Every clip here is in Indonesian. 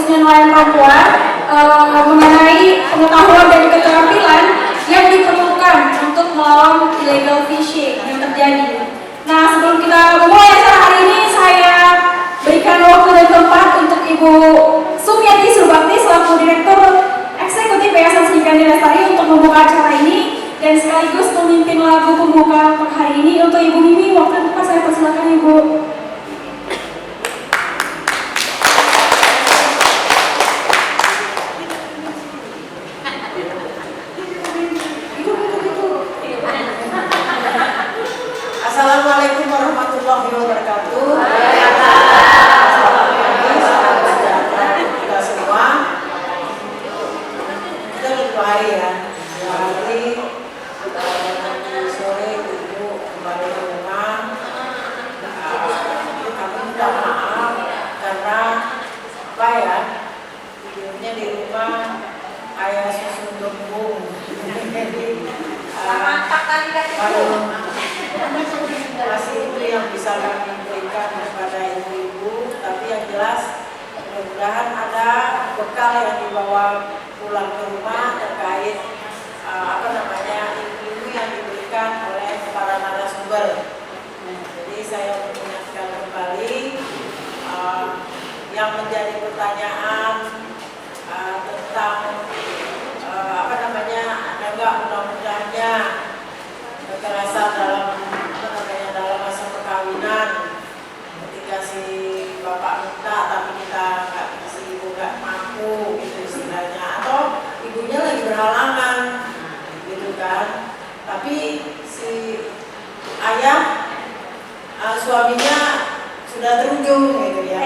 khususnya nelayan Papua mengenai pengetahuan dan keterampilan yang diperlukan untuk melawan illegal fishing yang terjadi. Nah, sebelum kita memulai acara hari ini, saya berikan waktu dan tempat untuk Ibu Sumiati Surbakti selaku Direktur Eksekutif Yayasan Seni Kandi Lestari untuk membuka acara ini dan sekaligus memimpin lagu pembuka untuk hari ini. Untuk Ibu Mimi, waktu dan tempat saya persilakan Ibu. Assalamualaikum warahmatullahi wabarakatuh. Kita semua, kita dua hari ya, sore ibu kembali ke rumah. Kami minta maaf karena apa ya, tidurnya di rumah kayak susu gembung. Masih itu yang bisa kami berikan kepada ibu-ibu, tapi yang jelas mudah-mudahan ada bekal yang dibawa pulang ke rumah terkait ilmu yang diberikan oleh para narasumber. Jadi saya mengingatkan kembali yang menjadi pertanyaan tentang ada nggak undang-undangnya kekerasan dalam masa perkawinan, ketika si bapak minta tapi si ibu nggak mampu gitu istilahnya, atau ibunya lagi berhalangan gitu kan, tapi si ayah suaminya sudah terujung gitu ya,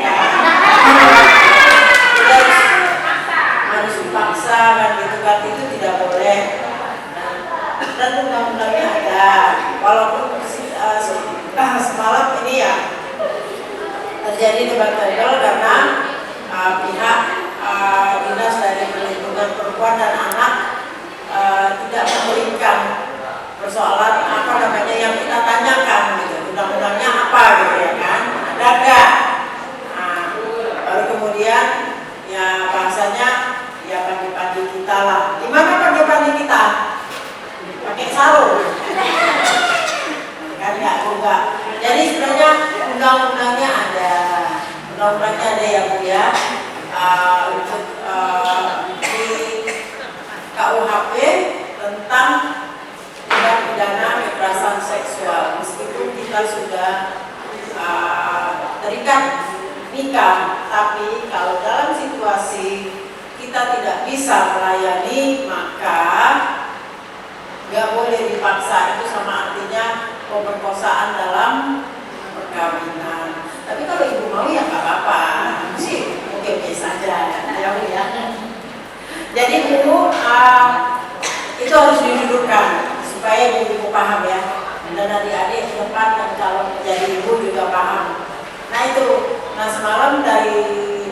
harus dipaksa kan gitu kan, itu tidak boleh. Dan undang-undangnya ada, walaupun semalam ini ya terjadi debat tebal karena pihak Dinas dari Perlindungan Perempuan dan Anak tidak memberikan persoalan yang kita tanyakan gitu, undang-undangnya apa gitu ya kan, ada enggak? Baru kemudian ya bahasanya ya pandi-pandi kita lah. Gimana pandi-pandi kita? Pakai sarung kan enggak. Jadi sebenarnya undang-undangnya ada ya Bu ya, untuk di KUHP tentang tindak pidana kekerasan seksual. Meskipun kita sudah terikat nikah, tapi kalau dalam situasi kita tidak bisa melayani, maka nggak boleh dipaksa. Itu sama artinya pemerkosaan dalam perkawinan. Tapi kalau ibu mau ya nggak apa-apa sih, oke saja ya Bu ya. Jadi Bu, itu harus didudukkan supaya ibu paham ya, dan adik-adik ke depan yang calon menjadi ibu juga paham. Nah itu, semalam dari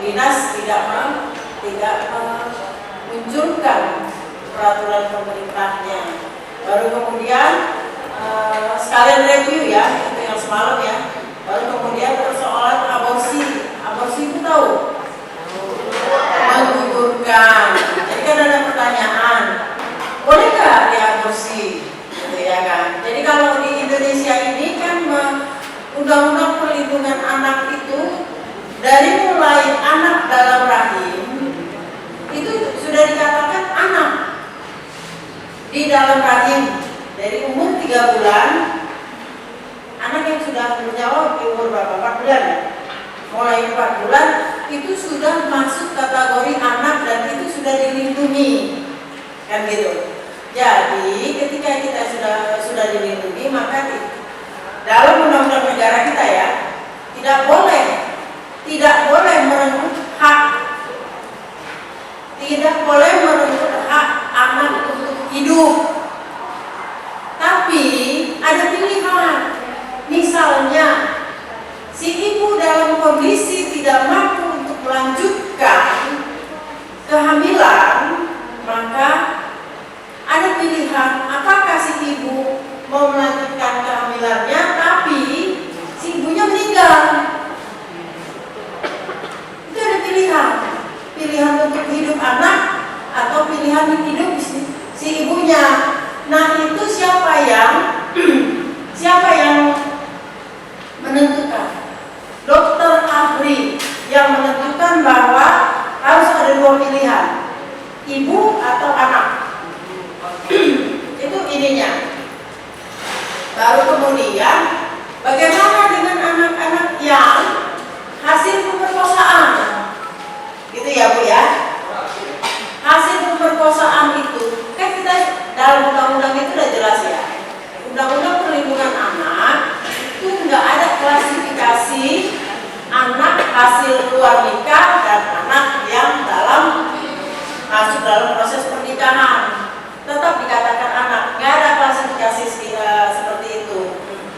dinas tidak menunjukkan peraturan pemerintahnya. Baru kemudian sekalian review ya, itu yang semalam ya. Baru kemudian persoalan aborsi itu tahu? Menggugurkan. Jadi kan ada pertanyaan, boleh nggak diaborsi? Gitu ya kan. Jadi kalau di Indonesia ini kan undang-undang perlindungan anak itu dari mulai anak dalam rahim itu sudah dikatakan anak di dalam rahim dari umur 3 bulan. Anak yang sudah menjawab di umur berapa? 4 bulan ya? Mulai 4 bulan itu sudah masuk kategori anak dan itu sudah dilindungi kan gitu. Jadi ketika kita sudah dilindungi, maka dalam undang-undang negara kita ya tidak boleh merenggut hak anak untuk hidup. Tapi ada pilihan. Misalnya si ibu dalam kondisi tidak mampu untuk melanjutkan kehamilan, maka ada pilihan apakah si ibu mau melanjutkan kehamilannya tapi si ibunya meninggal. pilihan untuk hidup anak atau pilihan hidup si ibunya. Nah itu siapa yang menentukan? Dokter ahli yang menentukan bahwa harus ada dua pilihan, ibu atau anak. Itu ininya. Baru kemudian bagaimana dengan anak-anak yang hasil pemerkosaan? Gitu ya Bu ya. Hasil pemerkosaan itu kan kita dalam undang-undang itu sudah jelas ya. Undang-undang perlindungan anak itu nggak ada klasifikasi anak hasil luar nikah dan anak yang masuk dalam proses pernikahan. Tetap dikatakan anak, nggak ada klasifikasi seperti itu.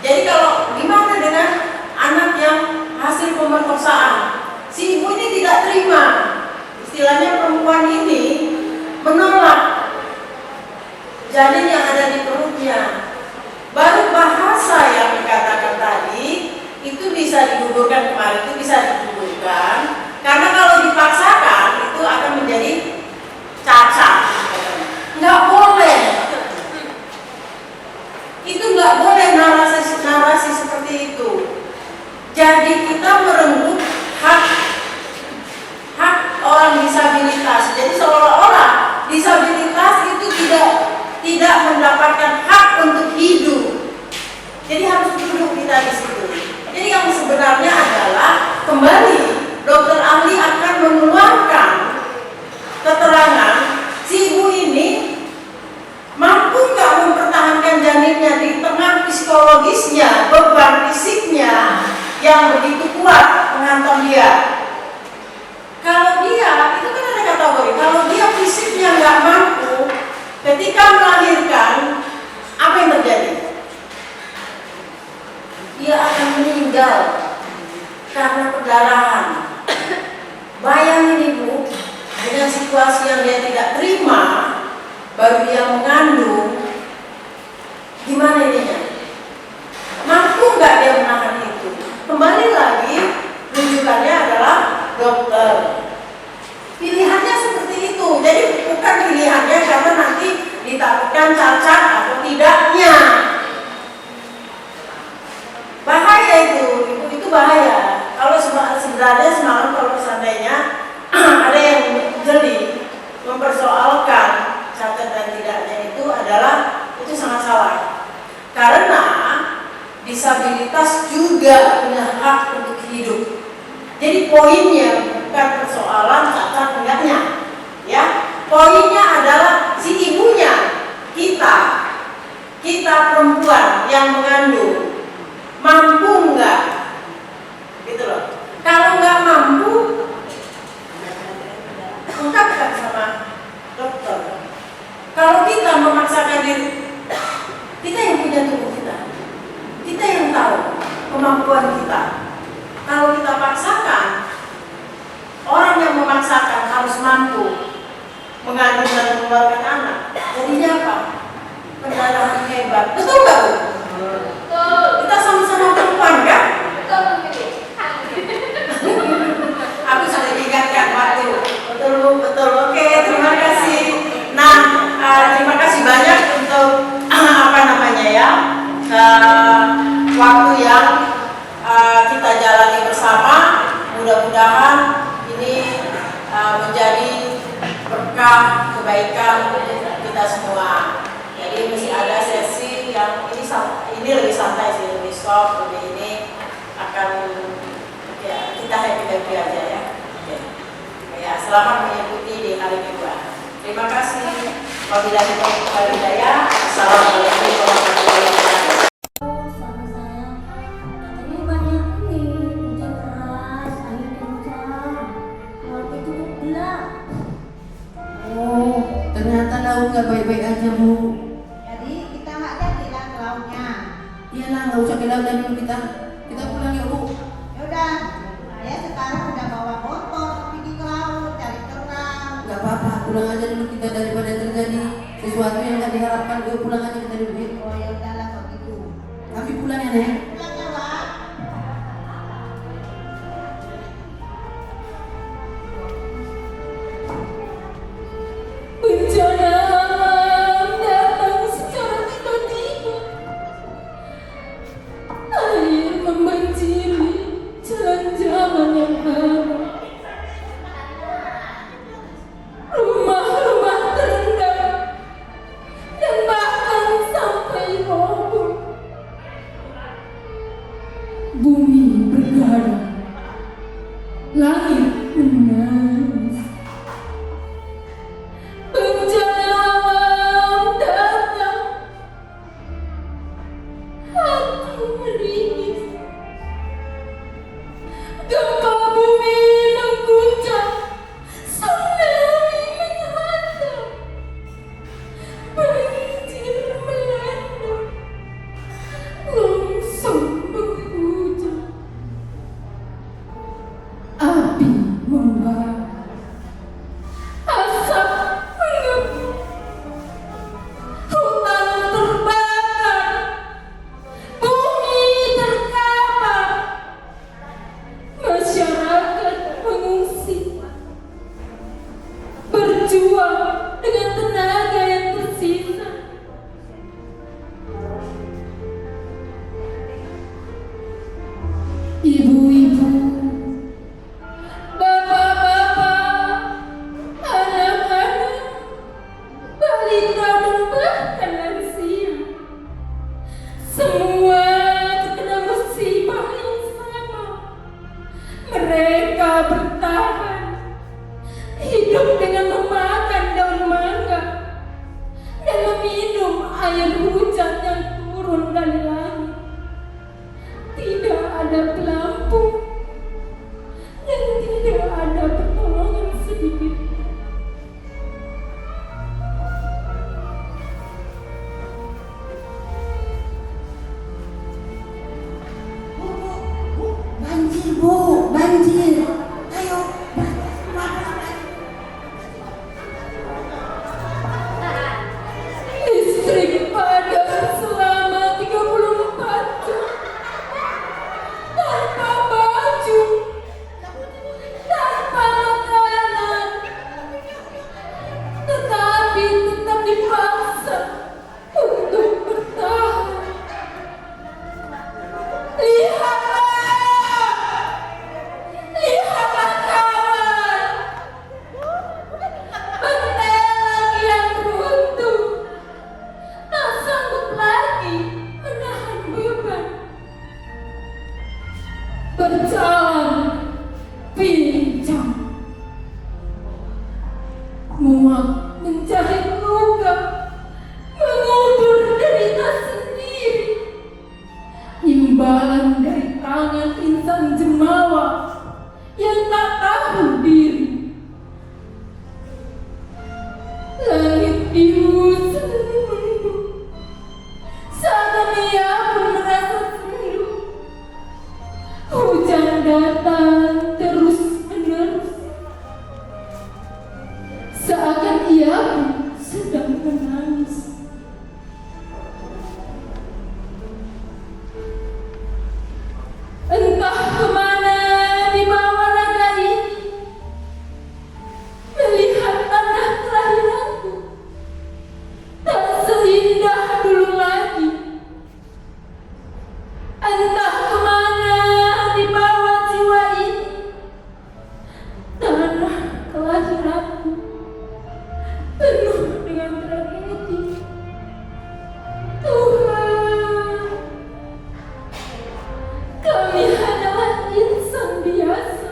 Jadi kalau gimana dengan anak yang hasil pemerkosaan? Si ibu ini tidak terima, istilahnya perempuan ini menolak janin yang ada di perutnya. Baru bahasa yang dikatakan tadi itu bisa digugurkan, kemarin itu bisa digugurkan karena kalau dipaksakan itu akan menjadi cacat. Nggak boleh. Itu nggak boleh narasi seperti itu. Jadi kita merenggut hak orang disabilitas. Jadi seolah-olah disabilitas itu tidak mendapatkan hak untuk hidup. Jadi harus duduk kita di situ. Jadi yang sebenarnya adalah kembali dokter ahli akan mengeluarkan keterangan si ibu ini mampu nggak mempertahankan janinnya di tengah psikologisnya, beban fisiknya yang begitu kuat menghantam dia. Kalau dia, itu kan ada kategori, kalau dia fisiknya nggak mampu, ketika melahirkan, apa yang terjadi? Dia akan meninggal karena perdarahan. Bayangin ibu, dengan situasi yang dia tidak terima, baru dia mengandung, gimana ininya? Mampu nggak dia menahan itu? Kembali lagi, rujukannya adalah dokter. Pilihannya seperti itu. Jadi bukan pilihannya karena nanti ditakutkan cacat atau tidaknya. Bahaya itu bahaya. Kalau sebenarnya semalam kalau seandainya ada yang jeli mempersoalkan cacat dan tidaknya itu sangat salah. Karena disabilitas juga punya hak untuk hidup. Jadi poinnya bukan persoalan cacat tidaknya, ya. Poinnya adalah si ibunya, kita perempuan yang mengandung mampu nggak, gitu loh. Kalau nggak mampu, ungkapkan sama dokter. Kalau kita memaksakan diri, kita yang punya tubuh kita yang tahu kemampuan kita. Kalau kita paksakan, orang yang memaksakan harus mampu mengandung dan mengeluarkan anak. Jadinya apa? Pendarahan hebat. Betul nggak Bu? Betul. Kita sama-sama perempuan kan? Betul. Aku sudah diingatkan waktu. Betul Bu, betul. Oke, terima kasih. Nah, terima kasih banyak untuk waktu yang kita jalani bersama. Mudah-mudahan ini menjadi berkah kebaikan untuk kita semua. Jadi mesti ada sesi yang ini lebih santai sih, lebih soft, lebih ini akan ya, kita happy aja ya. Oke. Ya, selamat mengikuti di hari kedua. Terima kasih. Wabillahi taufiq wal hidayah. Assalamualaikum warahmatullahi wabarakatuh. Ternyata laut nggak baik-baik aja Bu. Jadi kita nggak jadi lah ke lautnya. Iyalah nggak usah ke laut dulu kita pulang ya Bu. Yaudah, saya sekarang udah bawa motor pergi ke laut cari kerang. Nggak apa-apa pulang aja dulu kita daripada terjadi sesuatu yang nggak diharapkan. Yuk pulang aja kita dulu. Oh ya udahlah kalau gitu. Kami pulang ya Nek. Pulang ya Wak. langit menangis. Bencana alam datang, hati meringis. Gempa bumi mengguncang, tsunami menghantam, banjir melanda, longsor menghujam, api membara, asap mengepul, hutan terbakar, bumi terkapar, masyarakat mengungsi, berjuang dengan tenaga yang tersisa. Ibu-ibu, bapak-bapak, anak-anak, balita dan bahkan lansia, semua terkena musibah yang sama. Mereka bertahan, hidup dengan memakan daun mangga dan meminum air hujan yang turun dari langit. Tidak ada pelampung dan tidak ada pertolongan sedikit. Banjir, Bu, banjir. Ayo, Listrik padam selama 34 jam tanpa baju, tanpa makanan, tetapi tetap dipaksa untuk bertahan. Lihatlah kawan, bentelang yang runtuh tak sanggup lagi menahan beban. Berjalan pincang, muak mencari luka, mengubur derita sendiri. Imbalan dari tangan insan jemawa yang tak tahu diri. Langit biru selalu mendung, seakan ia pun merasa sendu. Hujan datang terus menerus, seakan ia pun sedang menangis. Entah kemana dibawa raga ini, melihat tanah kelahiranku tak seindah dulu lagi. Entah kemana dibawa jiwa ini, tanah kelahiranku penuh dengan tragedi. Tuhan, kami hanyalah insan biasa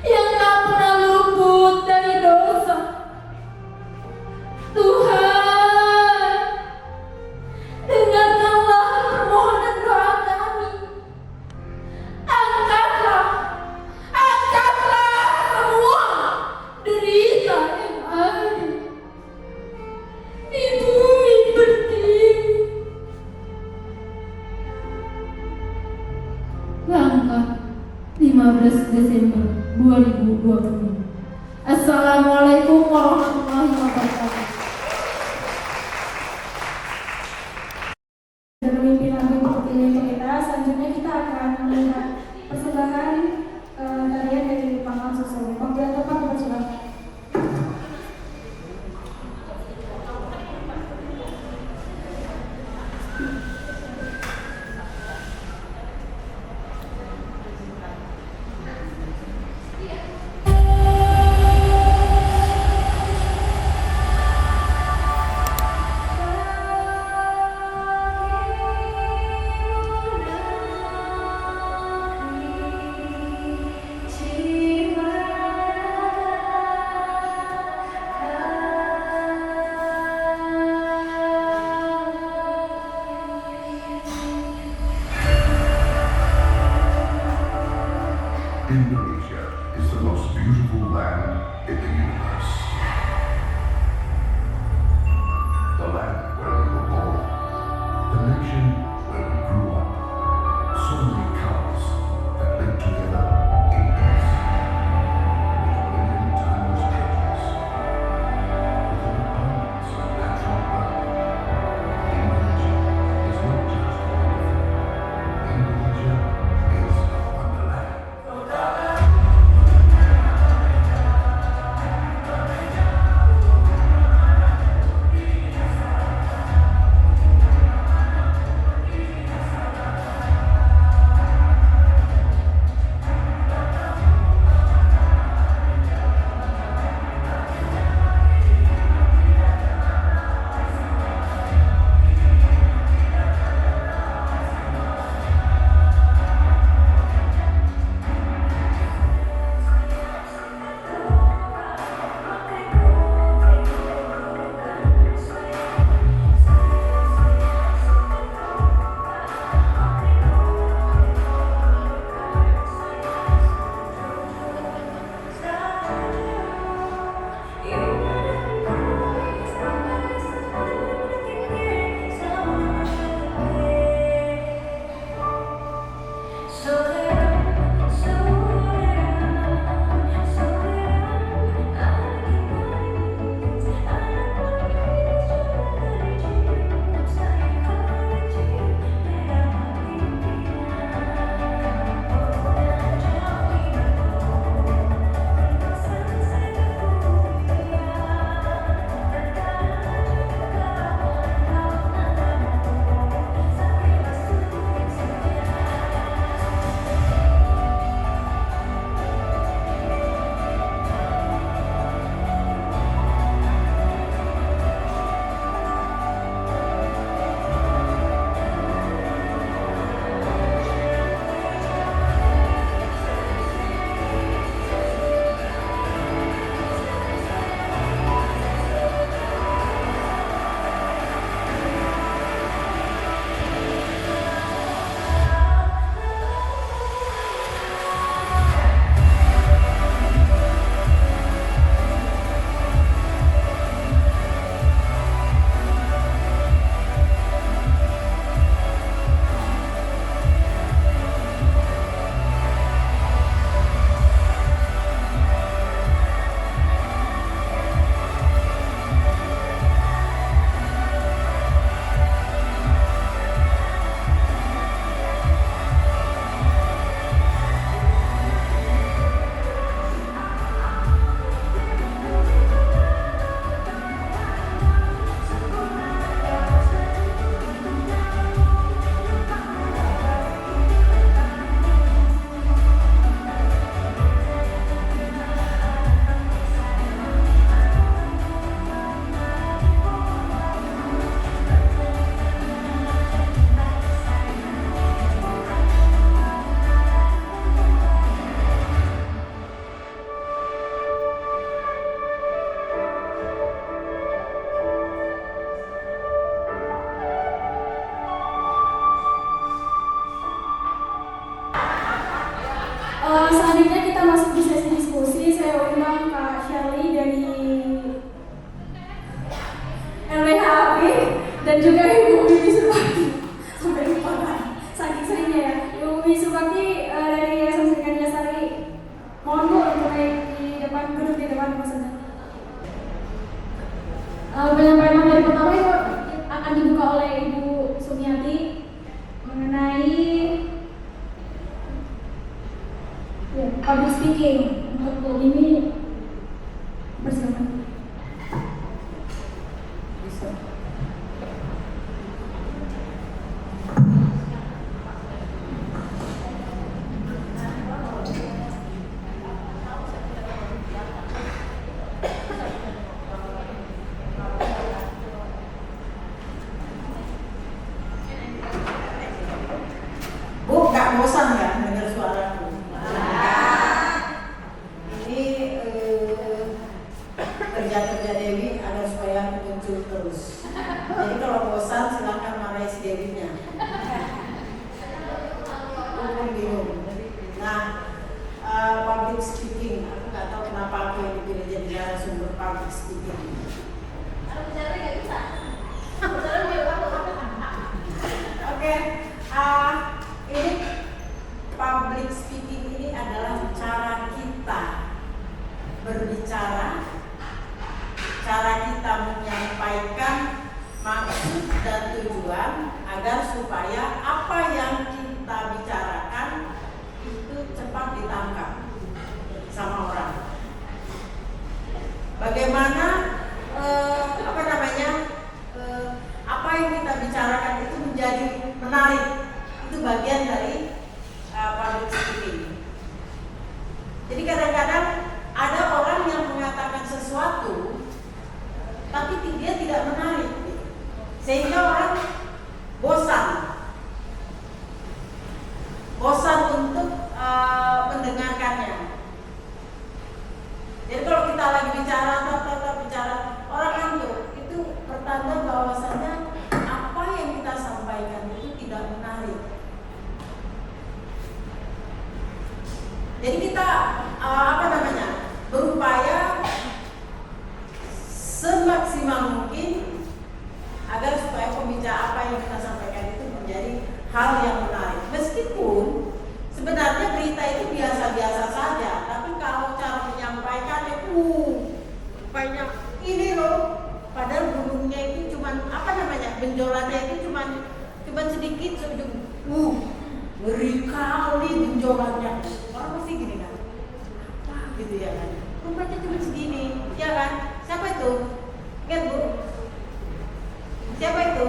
yang tak pernah luput dari dosa. Tuhan, dengarkanlah permohonan doa kami. Angkatlah semua derita yang ada di bumi pertiwi. Langkah 15 Desember 2020. Assalamualaikum warahmatullahi wabarakatuh. Memimpin lagu pertilian kita, selanjutnya kita akan melihat persembahan tarian dari Pangkal Susu. Waktu yang tepat dipersilakan. is the most beautiful land in the universe. The land where we were born, the nation where we grew up. So many colors that live together in peace. With a million timeless treasures. With an abundance of natural wealth. Indonesia is not just wonderful. Indonesia is a wonderland. Selanjutnya kita masuk di sesi diskusi. Saya undang Kak Shirley dari LBHAP dan juga Ibu Wibi Subakti. Sampai lupa kan, saking seringnya ya. Ibu Wibi Subakti dari Yayasan Sri Kandi Lestari. Mohon Bu untuk naik di depan, duduk di depan maksudnya. Penyampaian materi pertama itu akan dibuka oleh Ibu Sumiati mengenai public speaking. Untuk Bu ini bersilakan. Bu, nggak bosan ya dengar suaraku? Ini berbicara, cara kita menyampaikan maksud dan tujuan agar supaya apa yang kita bicarakan itu cepat ditangkap sama orang. Bagaimana apa yang kita bicarakan itu menjadi menarik, itu bagian dari public speaking. Jadi kadang-kadang ada orang yang mengatakan sesuatu tapi dia tidak menarik, sehingga orang bosan untuk mendengarkannya. Jadi kalau kita lagi bicara, orang ngantuk, itu pertanda bahwasannya apa yang kita sampaikan itu tidak menarik. Jadi kita berupaya semaksimal mungkin agar supaya pembicaraan apa yang kita sampaikan itu menjadi hal yang menarik. Meskipun sebenarnya berita itu biasa-biasa saja, tapi kalau cara menyampaikannya banyak ini loh, padahal gunungnya itu benjolannya itu cuman sedikit ngeri kali benjolannya. Orang pasti gini kan, apa gitu ya kan, rupanya cuma segini, ya kan? Siapa itu? Kan Bu? Siapa itu?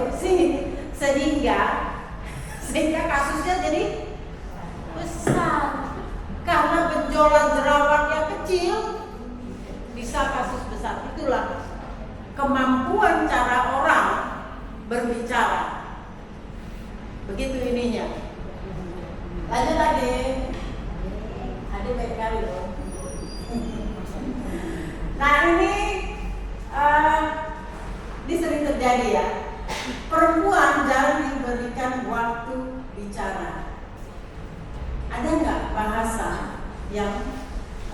Sehingga kasusnya jadi besar. Karena benjolan jerawatnya kecil, bisa kasus besar. Itulah kemampuan cara orang berbicara. Begitu ininya. Lanjut lagi. Ada baik kali loh. Nah ini sering terjadi ya. Perempuan jarang diberikan waktu bicara. Ada nggak bahasa yang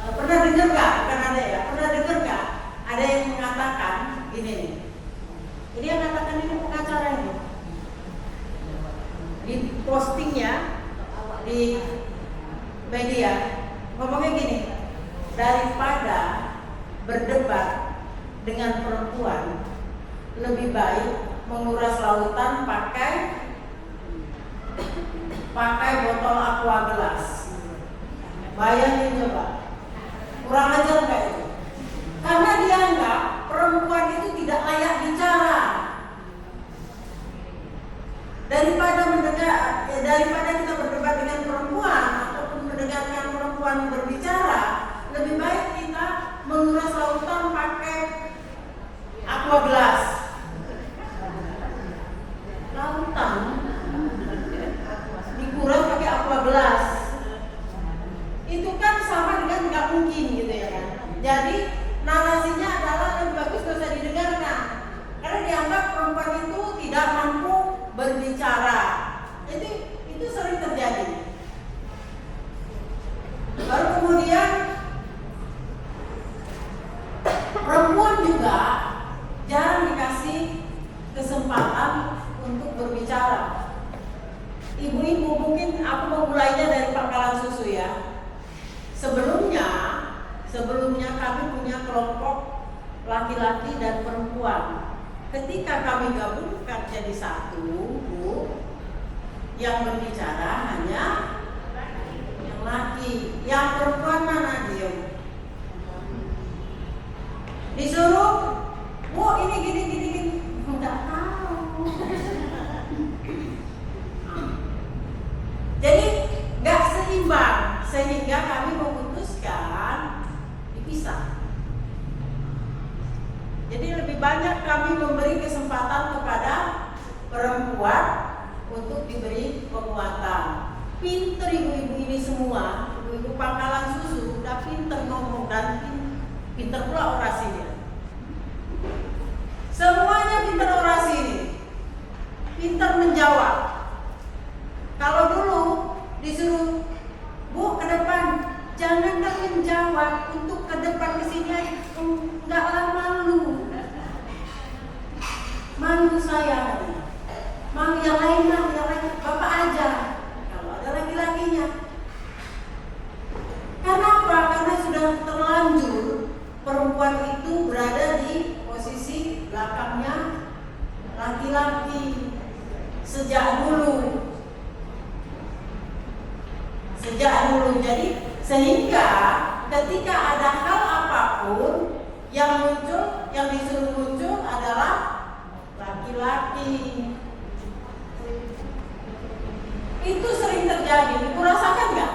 pernah dengar nggak? Bukan ada ya. Pernah dengar nggak? Ada yang mengatakan gini nih. Ini yang mengatakan ini pengacara ini. Di postingnya di media ngomongnya gini, daripada berdebat dengan perempuan, lebih baik menguras lautan pakai botol aqua gelas. Bayangin coba, kurang ajar nggak itu? Karena dianggap perempuan itu tidak layak bicara. Daripada kita berdebat dengan perempuan ataupun mendengarkan perempuan berbicara, lebih baik kita menguras lautan pakai aqua gelas. Lautan dikuras pakai aqua gelas, itu kan sama dengan nggak mungkin gitu ya kan. Jadi narasinya adalah lebih bagus gak usah didengarkan, karena dianggap perempuan itu tidak mampu berbicara. Itu sering terjadi. Baru kemudian perempuan juga jarang dikasih kesempatan untuk berbicara. Ibu-ibu, mungkin aku memulainya dari Pangkalan Susu ya. Sebelumnya kami punya kelompok laki-laki dan perempuan. Ketika kami gabungkan jadi satu, Bu, yang berbicara hanya yang laki, yang perempuan mana diem. Disuruh, Bu ini gini, nggak tahu. Jadi nggak seimbang, sehingga kami memutuskan dipisah. Jadi lebih banyak kami memberi kesempatan kepada perempuan untuk diberi penguatan. Pinter ibu-ibu ini semua, ibu-ibu Pangkalan Susu udah pinter ngomong dan pinter pula orasinya. Semuanya pinter orasi ini, pinter menjawab. Kalau dulu disuruh, Bu ke depan, jangan menjawab, untuk ke depan ke sini aja, enggaklah malu saya. Malu yang lain, Bapak aja. Kalau ada laki-lakinya. Kenapa? Karena sudah terlanjur ketika ada hal apapun yang muncul, yang disuruh muncul adalah laki-laki. Itu sering terjadi, ibu rasakan nggak?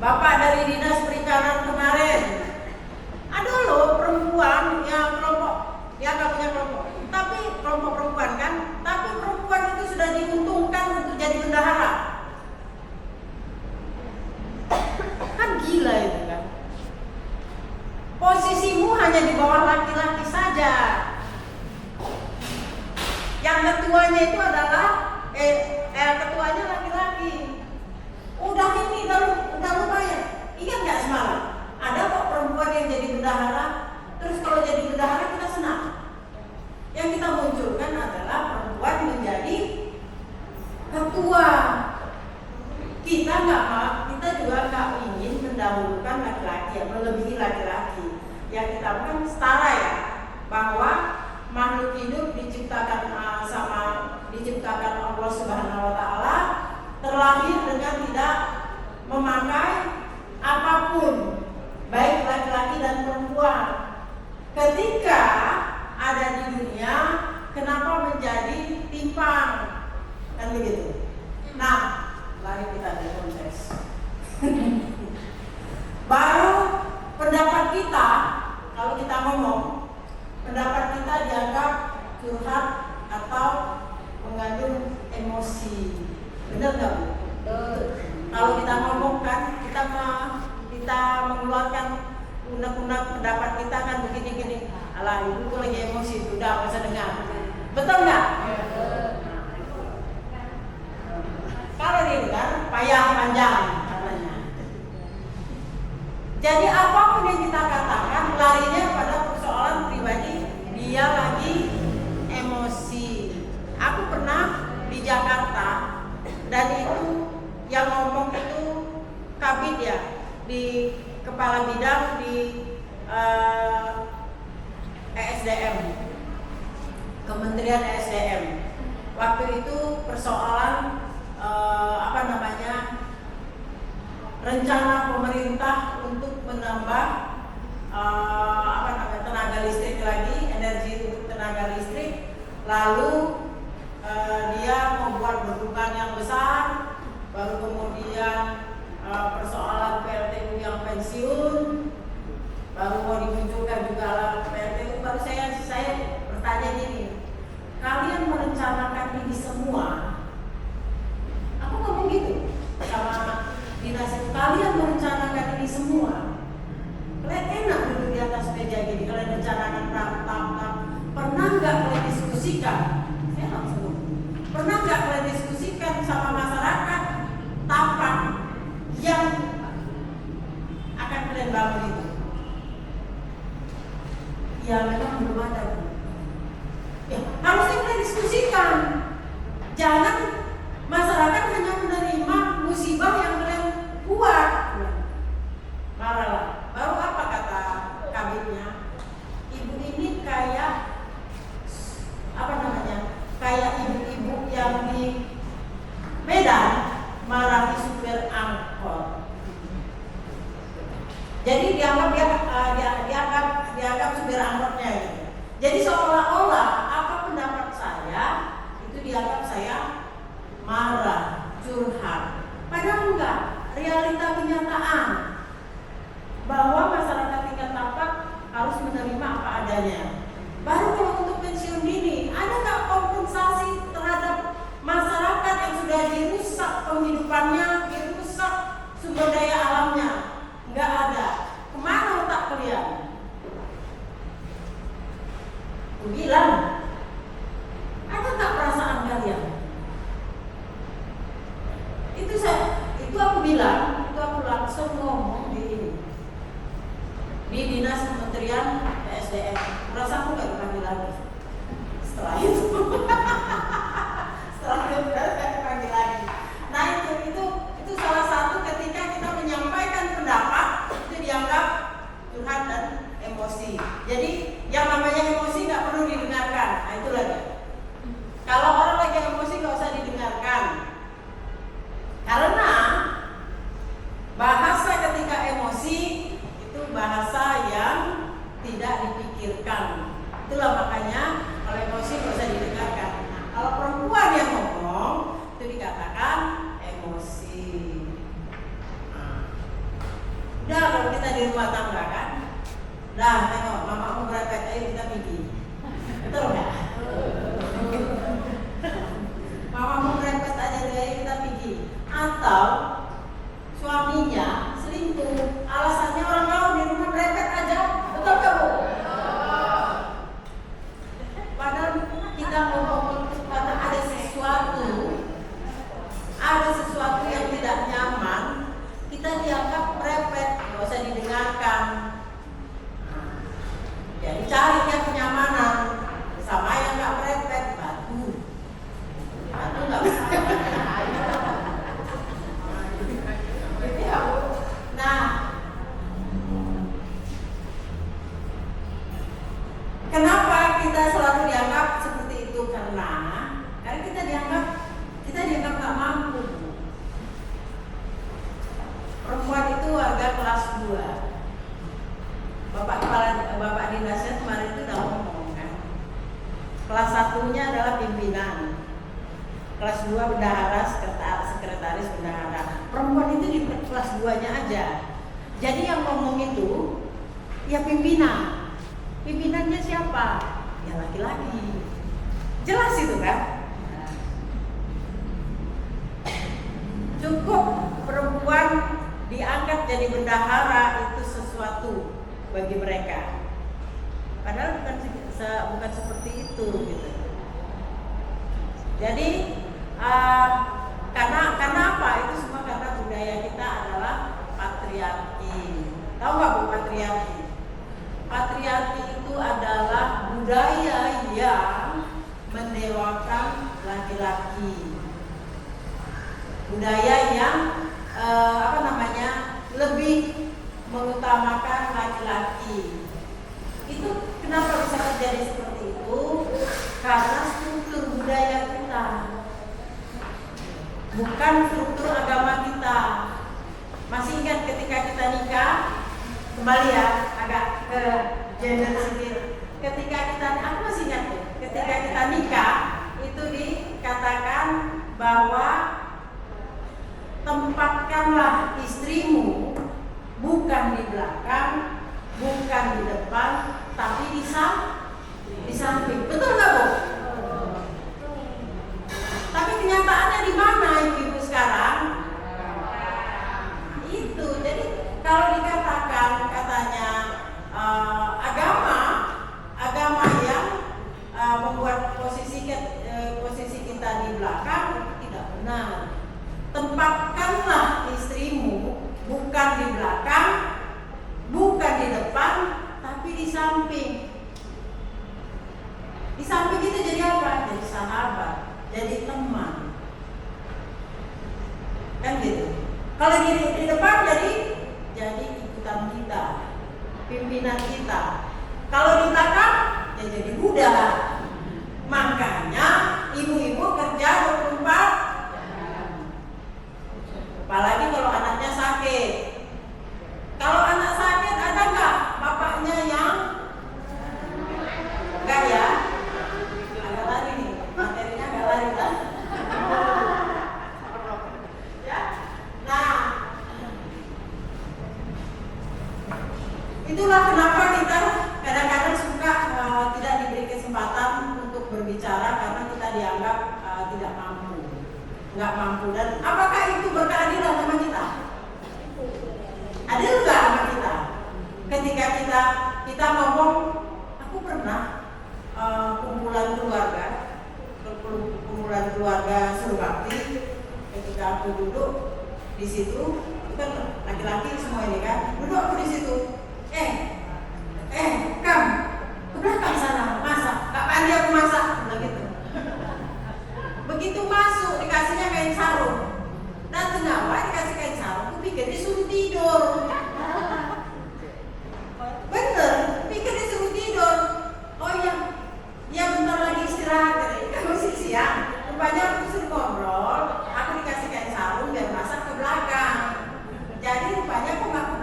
Bapak dari Dinas Perikanan kemarin, ada loh perempuan yang kelompok, dia nggak punya kelompok, tapi kelompok perempuan kan, tapi perempuan itu sudah diuntungkan untuk jadi bendahara. Kan gila itu kan. Posisimu hanya di bawah laki-laki saja. Yang ketuanya itu adalah ketuanya laki-laki. Udah ini udah lumayan. Ingat nggak semalam? Ada kok perempuan yang jadi bendahara. Terus kalau jadi bendahara kita senang. Yang kita munculkan adalah perempuan menjadi ketua. Kita juga nggak ingin mendahulukan laki-laki, melebihi laki-laki. Yang kita kan setara ya, bahwa makhluk hidup diciptakan Allah Subhanahu wa taala, terlahir dengan tidak memakai apapun, baik laki-laki dan perempuan. Ketika ada di dunia, kenapa menjadi timpang? Kan begitu. Nah, mari kita lihat konteks. Baru pendapat kita, kalau kita ngomong, pendapat kita dianggap curhat atau mengandung emosi. Benar nggak Bu? Kalau kita ngomong kan, kita mengeluarkan unek-unek pendapat kita kan begini-gini. Alah, ibu tuh lagi emosi, udah nggak usah dengar. Betul nggak? Kalau didengar payah panjang katanya. Jadi apapun yang kita katakan larinya pada persoalan pribadi, dia lagi emosi. Aku pernah di Jakarta dan itu yang ngomong itu kabid ya, di kepala bidang di ESDM, Kementerian ESDM. Waktu itu persoalan rencana pemerintah untuk menambah tenaga listrik lagi, energi untuk tenaga listrik. Lalu dia membuat bendungan yang besar, baru kemudian persoalan PLTU yang pensiun, baru mau dimunculkan juga PLTU. Baru saya bertanya gini, kalian merencanakan ini semua? Aku ngomong gitu sama dinas itu, kalian merencanakan ini semua? Kalian enak duduk di atas meja gini, kalian rencanakan pernah nggak kalian diskusikan? Saya langsung, pernah nggak kalian diskusikan sama masyarakat tapak yang akan kalian bangun itu? Ya memang belum ada. Ya, harusnya kalian diskusikan. Jangan masyarakat hanya menerima musibah yang kalian buat. Marahlah. Baru apa kata kabinnya? Ibu ini kayak kayak ibu-ibu yang di Medan marahi supir angkot. Jadi dianggap supir angkotnya gitu. Jadi seolah-olah apa pendapat saya itu dianggap saya marah, curhat. Padahal enggak, realita kenyataan bahwa masyarakat tingkat tapak harus menerima apa adanya. Baru kalau untuk pensiun dini, ada nggak kompensasi terhadap masyarakat yang sudah dirusak penghidupannya, dirusak sumber daya alamnya? Nggak ada. Kemana otak kalian? Aku bilang, ada nggak perasaan kalian? Itu aku bilang, itu aku langsung ngomong di Dinas Kementerian ESDM. Merasa aku nggak dipanggil lagi. Setelah itu, nggak dipanggil lagi. Nah itu salah satu ketika kita menyampaikan pendapat itu dianggap curhat dan emosi. Jadi yang namanya emosi nggak perlu didengarkan. Nah itu lagi. Kalau orang lagi emosi nggak usah didengarkan. Karena kita di rumah tangga kan. Nah, tengok mamamu berangkat, ayo kita pergi. Betul nggak? Mamamu berangkat aja, ayo kita pergi. Atau suaminya selingkuh, alasannya orang lain di rumah berangkat aja. Betul nggak, Bu? Padahal kita ngomong karena ada sesuatu yang tidak nyaman, kita dianggap merepet, nggak usah didengarkan. Jadi cari yang kenyamanan, sama yang nggak merepet, batu nggak bisa. Gitu ya, Bu. Nah, kenapa kita selalu dianggap seperti itu? Karena kita dianggap nggak mampu. Perempuan itu warga kelas 2. Bapak dinasnya kemarin itu udah ngomong kan. Kelas 1-nya adalah pimpinan. Kelas 2 bendahara, sekretaris bendahara. Perempuan itu di kelas 2-nya aja. Jadi yang ngomong itu ya pimpinan. Pimpinannya siapa? Ya laki-laki. Jelas itu kan? Cukup perempuan diangkat jadi bendahara itu sesuatu bagi mereka. Padahal bukan seperti itu gitu. Jadi karena apa? Itu semua karena budaya kita adalah patriarki. Tahu nggak, Bu, patriarki? Patriarki itu adalah budaya yang mendewakan laki-laki. Budaya yang lebih mengutamakan laki-laki. Itu kenapa bisa terjadi seperti itu? Karena struktur budaya kita, bukan struktur agama kita. Masih ingat ketika kita nikah? Kembali ya, agak ke gender sedikit. Ketika kita, aku masih ingat tuh, ketika kita nikah itu dikatakan bahwa tempatkanlah istrimu bukan di belakang, bukan di depan, tapi di samping. Betul nggak, Bu? Tapi kenyataannya di mana ibu sekarang? Itu. Jadi kalau dikatakan katanya agama yang membuat posisi kita di belakang, itu tidak benar. Tempatkanlah istrimu bukan di belakang, bukan di depan, tapi di samping. Di samping itu jadi apa? Jadi sahabat, jadi teman. Kan gitu. Kalau di depan jadi ikutan kita, pimpinan kita. Kalau di belakang ya jadi budak. Makanya ibu-ibu kerja 24. Apalagi kalau anaknya sakit. Kalau anak sakit ada nggak bapaknya yang? Enggak ya? Agak lari nih, materinya agak lari kan? Ya? Nah, itulah kenapa kita kadang-kadang suka tidak diberi kesempatan untuk berbicara karena kita dianggap tidak mampu. Nggak mampu. Dan apakah itu berkeadilan sama kita? Adil nggak sama kita? Ketika kita ngomong, aku pernah kumpulan keluarga Surbakti, ketika aku duduk di situ, itu kan laki-laki semua ini kan, duduk aku di situ, kamu ke belakang sana masak, nggak pandai aku masak, begitu. Begitu masuk dikasihnya kain sarung, dan kenapa dikasih kain sarung? Aku pikir disuruh tidur. Bener, pikir disuruh tidur. Oh iya, ya bentar lagi istirahat. Kan masih siang. Rupanya aku disuruh ngobrol. Aku dikasih kain sarung biar masak ke belakang. Jadi rupanya aku nggak ke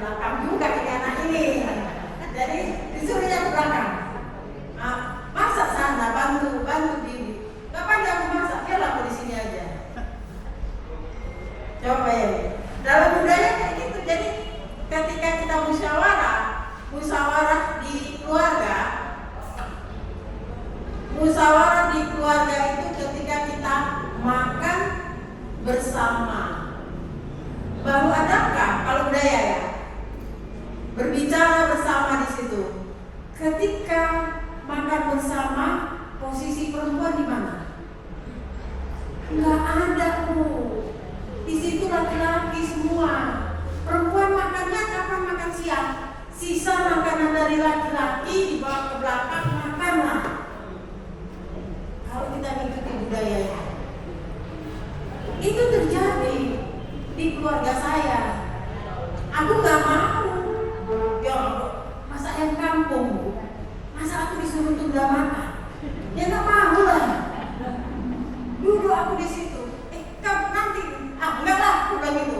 belakang juga ini anak ini. Jadi disuruhnya ke belakang. Masak sana, bantu bibi. Kapan dia aku masak? Ya lah aku di sini aja. Coba bayangin. Dalam budaya kayak gitu. Jadi ketika kita musyawarah di keluarga itu ketika kita makan bersama. Baru adakah kalau budaya ya berbicara bersama di situ? Ketika makan bersama, posisi perempuan di mana? Nggak ada, Bu. Di situ laki-laki semua. Perempuan makannya kapan makan siang? Sisa makanan dari laki-laki dibawa ke belakang, makanlah. Kalau kita mengikuti budaya itu terjadi di keluarga saya. Aku nggak mau. Ya, masa ayam kampung, masa aku disuruh tunda makan? Ya nggak mau lah. Dulu aku di situ. Nanti, enggak lah, aku bilang gitu.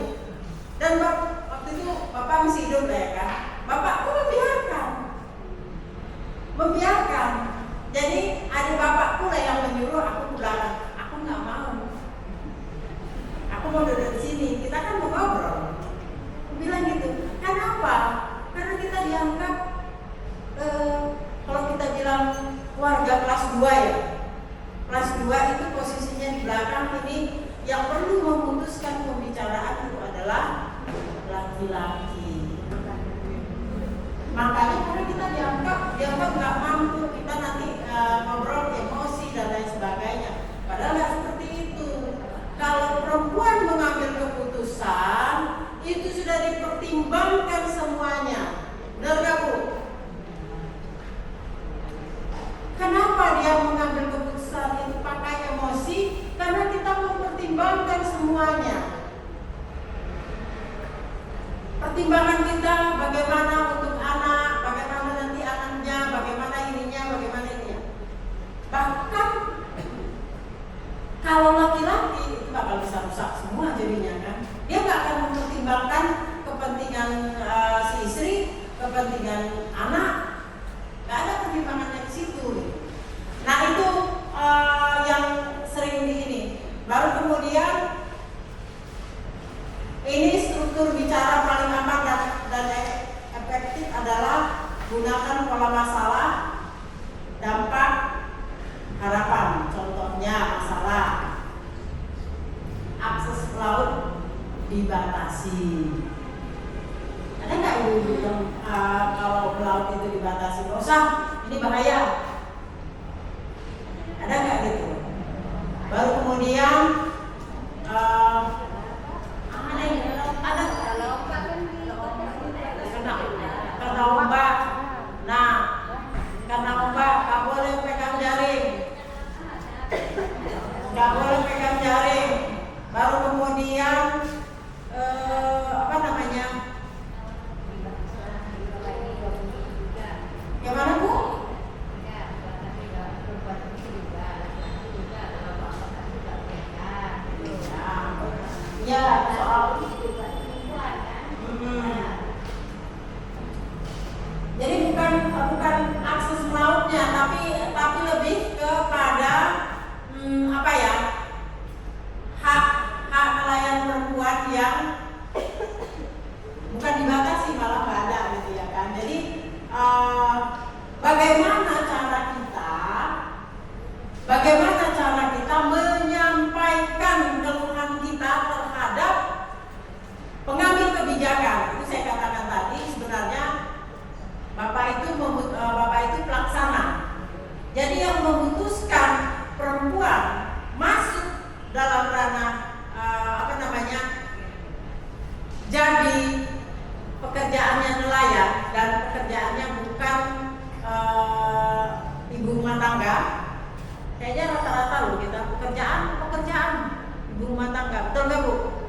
Dan waktu itu bapak masih hidup ya kan. Bapakku membiarkan. Jadi adik bapakku lah yang menyuruh aku ke belakang. Aku nggak mau. Aku mau duduk di sini. Kita kan mau ngobrol. Aku bilang gitu. Kenapa? Karena kita dianggap kalau kita bilang warga kelas 2 ya. Kelas 2 itu posisinya di belakang ini, yang perlu memutuskan pembicaraan itu adalah laki-laki. Makanya karena kita dianggap nggak mampu, kita nanti ngobrol emosi dan lain sebagainya. Padahal nggak seperti itu. Kalau perempuan mengambil keputusan, itu sudah dipertimbangkan semuanya. Benar nggak, Bu? Kenapa dia mengambil keputusan itu pakai emosi? Karena kita mempertimbangkan semuanya. Pertimbangan kita bagaimana untuk anak, bagaimana nanti anaknya, bagaimana ininya. Bahkan kalau laki-laki itu bakal bisa rusak semua jadinya kan. Dia nggak akan mempertimbangkan kepentingan si istri, kepentingan anak. Nggak ada pertimbangannya di situ. Nah itu yang sering ini. Baru kemudian ini struktur bicara paling aman dan efektif adalah gunakan pola masalah, dampak, harapan. Contohnya masalah akses laut dibatasi. Ada nggak ibu yang kalau laut itu dibatasi? Nggak usah, ini bahaya. Ada nggak gitu? Baru kemudian karena ombak. Nah, karena ombak nggak boleh pegang jaring. Baru kemudian yang mana, Bu? Ya, soal jadi bukan akses lautnya, tapi lebih kepada hak nelayan perempuan yang bukan dibatasi, malah nggak ada gitu ya kan. Jadi bagaimana cara kita menyampaikan keluhan kita terhadap pengambil kebijakan. Itu saya katakan tadi, sebenarnya Bapak itu pelaksana. Jadi yang memutuskan perempuan masuk dalam ranah jadi pekerjaannya nelayan dan pekerjaannya bukan ibu rumah tangga. Kayaknya rata-rata loh kita pekerjaan ibu rumah tangga. Betul nggak, Bu?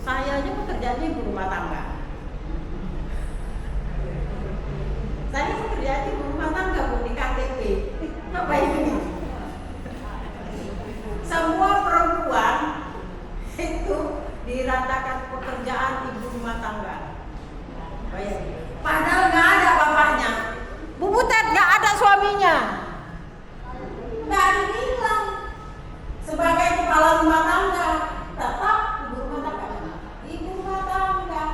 Saya aja pekerjaannya ibu rumah tangga. Saya pekerjaannya ibu rumah tangga, Bu, di KTP. Apa ini? Semua perempuan itu diratakan pekerjaan ibu rumah tangga. Padahal nggak ada bapaknya. Bu Butet nggak ada suaminya. Nggak dibilang sebagai kepala rumah tangga, tetap ibu rumah tangga.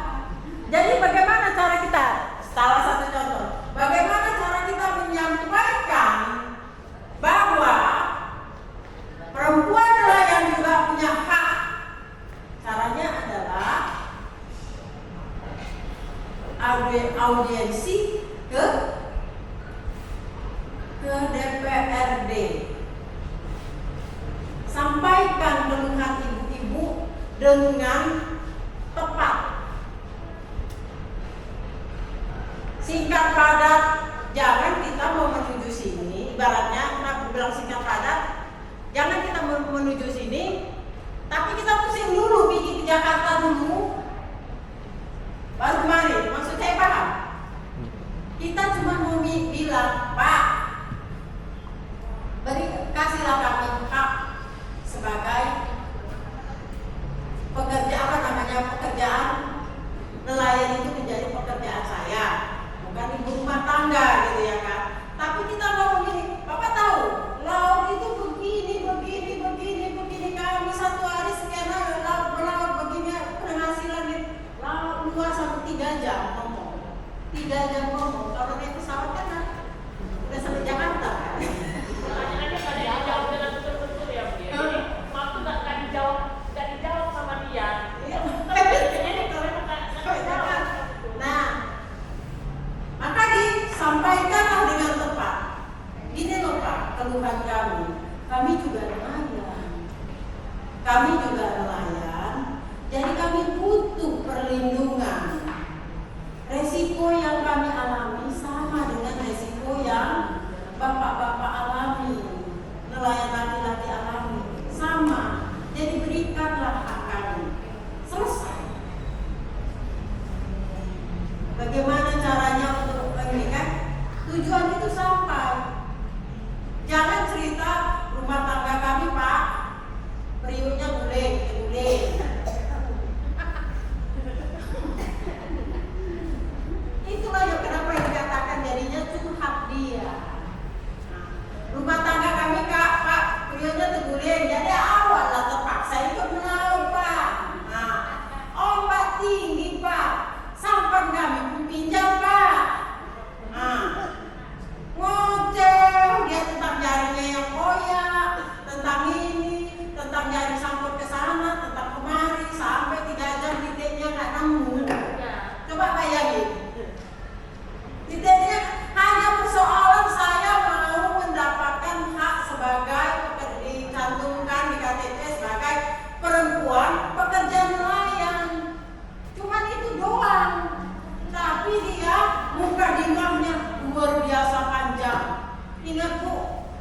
audiensi ke DPRD. Sampaikan keluhan ibu-ibu dengan tepat, singkat padat. Jangan kita mau menuju sini, ibaratnya aku bilang singkat padat, jangan kita menuju sini, tapi kita pusing dulu, pergi ke Jakarta dulu, baru kemari. Maksud saya paham? Kita cuma mau bilang, Pak, kasihlah kami hak sebagai pekerjaan nelayan itu menjadi pekerjaan saya, bukan ibu rumah tangga gitu ya kan. Tapi kita mau begini, Bapak tahu laut itu begini, kami satu hari sekian laut begini penghasilan laut luas sampai 3 jam ngomong. Kalau naik pesawat kan udah sampai Jakarta kan. Pertanyaannya nggak dijawab dengan betul-betul ya, Bu. Jadi waktu nggak dijawab sama dia. Nah, maka disampaikanlah dengan tepat. Ini loh Pak, keluhan kami juga nelayan. Jadi kami butuh perlindungan. Resiko yang kami alami sama dengan resiko yang bapak-bapak alami, nelayan laki-laki alami, sama. Jadi berikanlah hak kami. Selesai. Bagaimana caranya untuk ini kan? Tujuan itu sampai. Jangan cerita rumah tangga kami Pak, periuknya bule. Itulah yang kenapa dikatakan jadinya curhat dia. Rumah tangga kami Pak, periuknya terguling, jadi awal lah terpaksa ikut melaut Pak. Ombak tinggi Pak, sampan kami pun pinjam Pak. Ngoceh dia tentang jarinya yang koyak, tentang ini, tentang jari sangkut ke sana, tentang kemari, sampai 3 jam titiknya nggak nemu. Coba bayangin. Titiknya hanya persoalan saya mau mendapatkan hak sebagai dicantumkan di KTP sebagai perempuan pekerja nelayan. Cuman itu doang. Tapi dia muka dimahnya luar biasa panjang. Ingat Bu,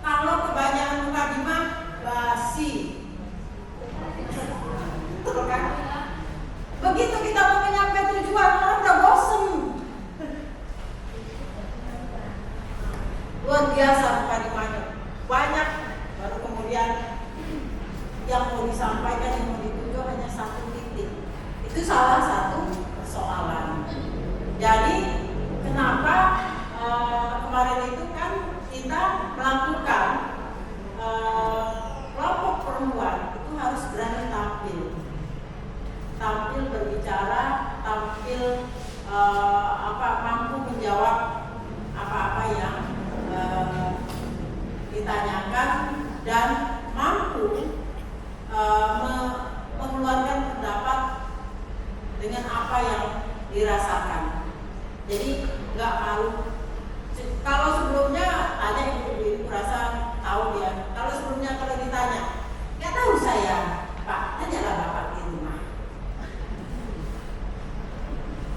kalau kebanyakan muka dimah basi. Betul kan? Begitu kita mau menyampai tujuan, orang udah bosen. Luar biasa muka dimahnya. Banyak, baru kemudian yang mau disampaikan, yang mau dituju hanya satu titik. Itu salah satu persoalan. Jadi kenapa kemarin itu kan kita melakukan kelompok perempuan itu harus berani tampil berbicara, mampu menjawab apa-apa yang ditanyakan dan mampu mengeluarkan pendapat dengan apa yang dirasakan. Jadi nggak malu. Kalau sebelumnya tanya ibu rasa tahu dia. Kalau sebelumnya kalau ditanya, nggak tahu saya, Pak, tanyalah bapak di rumah.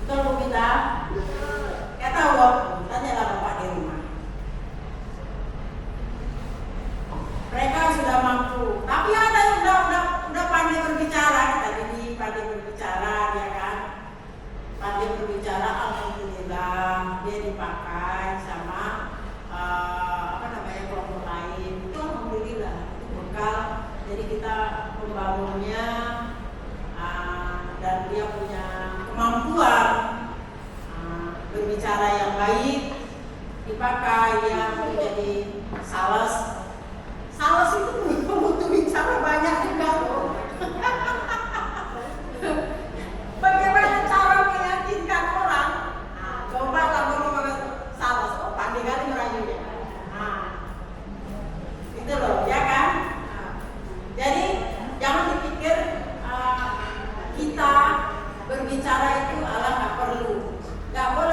Kalau kita nggak tahu, tanyalah bapak di rumah. Mereka sudah mampu, tapi ada yang udah pandai berbicara. Tadi pandai berbicara, ya kan? Pandai berbicara, alhamdulillah dia dipakai sama kelompok lain. Itu alhamdulillah itu bekal. Jadi kita membangunnya dan dia punya kemampuan berbicara yang baik, dipakai dia menjadi sales. Sales itu butuh bicara banyak juga loh. Bagaimana cara meyakinkan orang? Coba lah ngomong sales, pandai kali merayunya. Itu loh, ya kan? Jadi jangan dipikir kita berbicara itu nggak perlu. Nggak boleh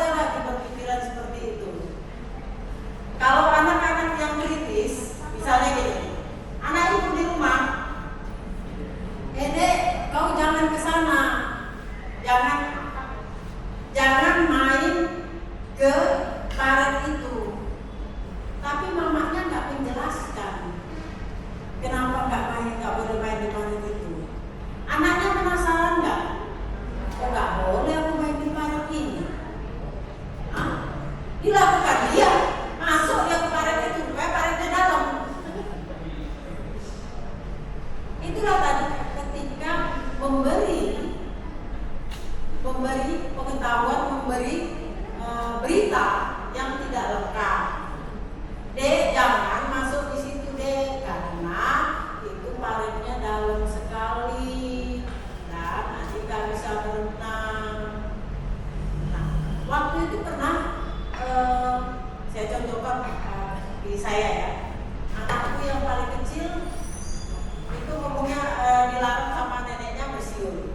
jangan main ke karet itu. Tapi mamanya nggak menjelaskan kenapa nggak boleh main di karet itu. Anaknya penasaran nggak? Oh, nggak boleh aku main di karet ini. Dilakukan dia, masuk dia ke karet itu, karetnya dalam. Itulah tadi ketika memberi pengetahuan, memberi berita yang tidak lengkap. Dek, jangan masuk di situ, Dek, karena itu karetnya dalam sekali dan nanti nggak bisa berenang. Nah, waktu itu pernah saya contohkan di saya ya, anakku yang paling kecil itu ngomongnya dilarang sama neneknya bersiul.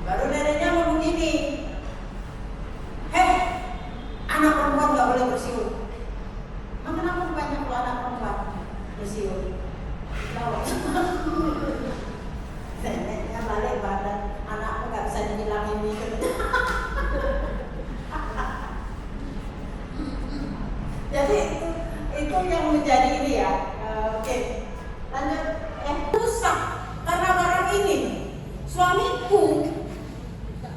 Baru neneknya ngomong gini, hei, anak perempuan nggak boleh bersiul. Kenapa banyak kalau anak perempuan bersiul? Jawab. Neneknya balik badan, anakmu nggak bisa dihilangin mikir. Jadi itu yang menjadi ini ya. Oke, lanjut. Rusak karena barang ini. Suamiku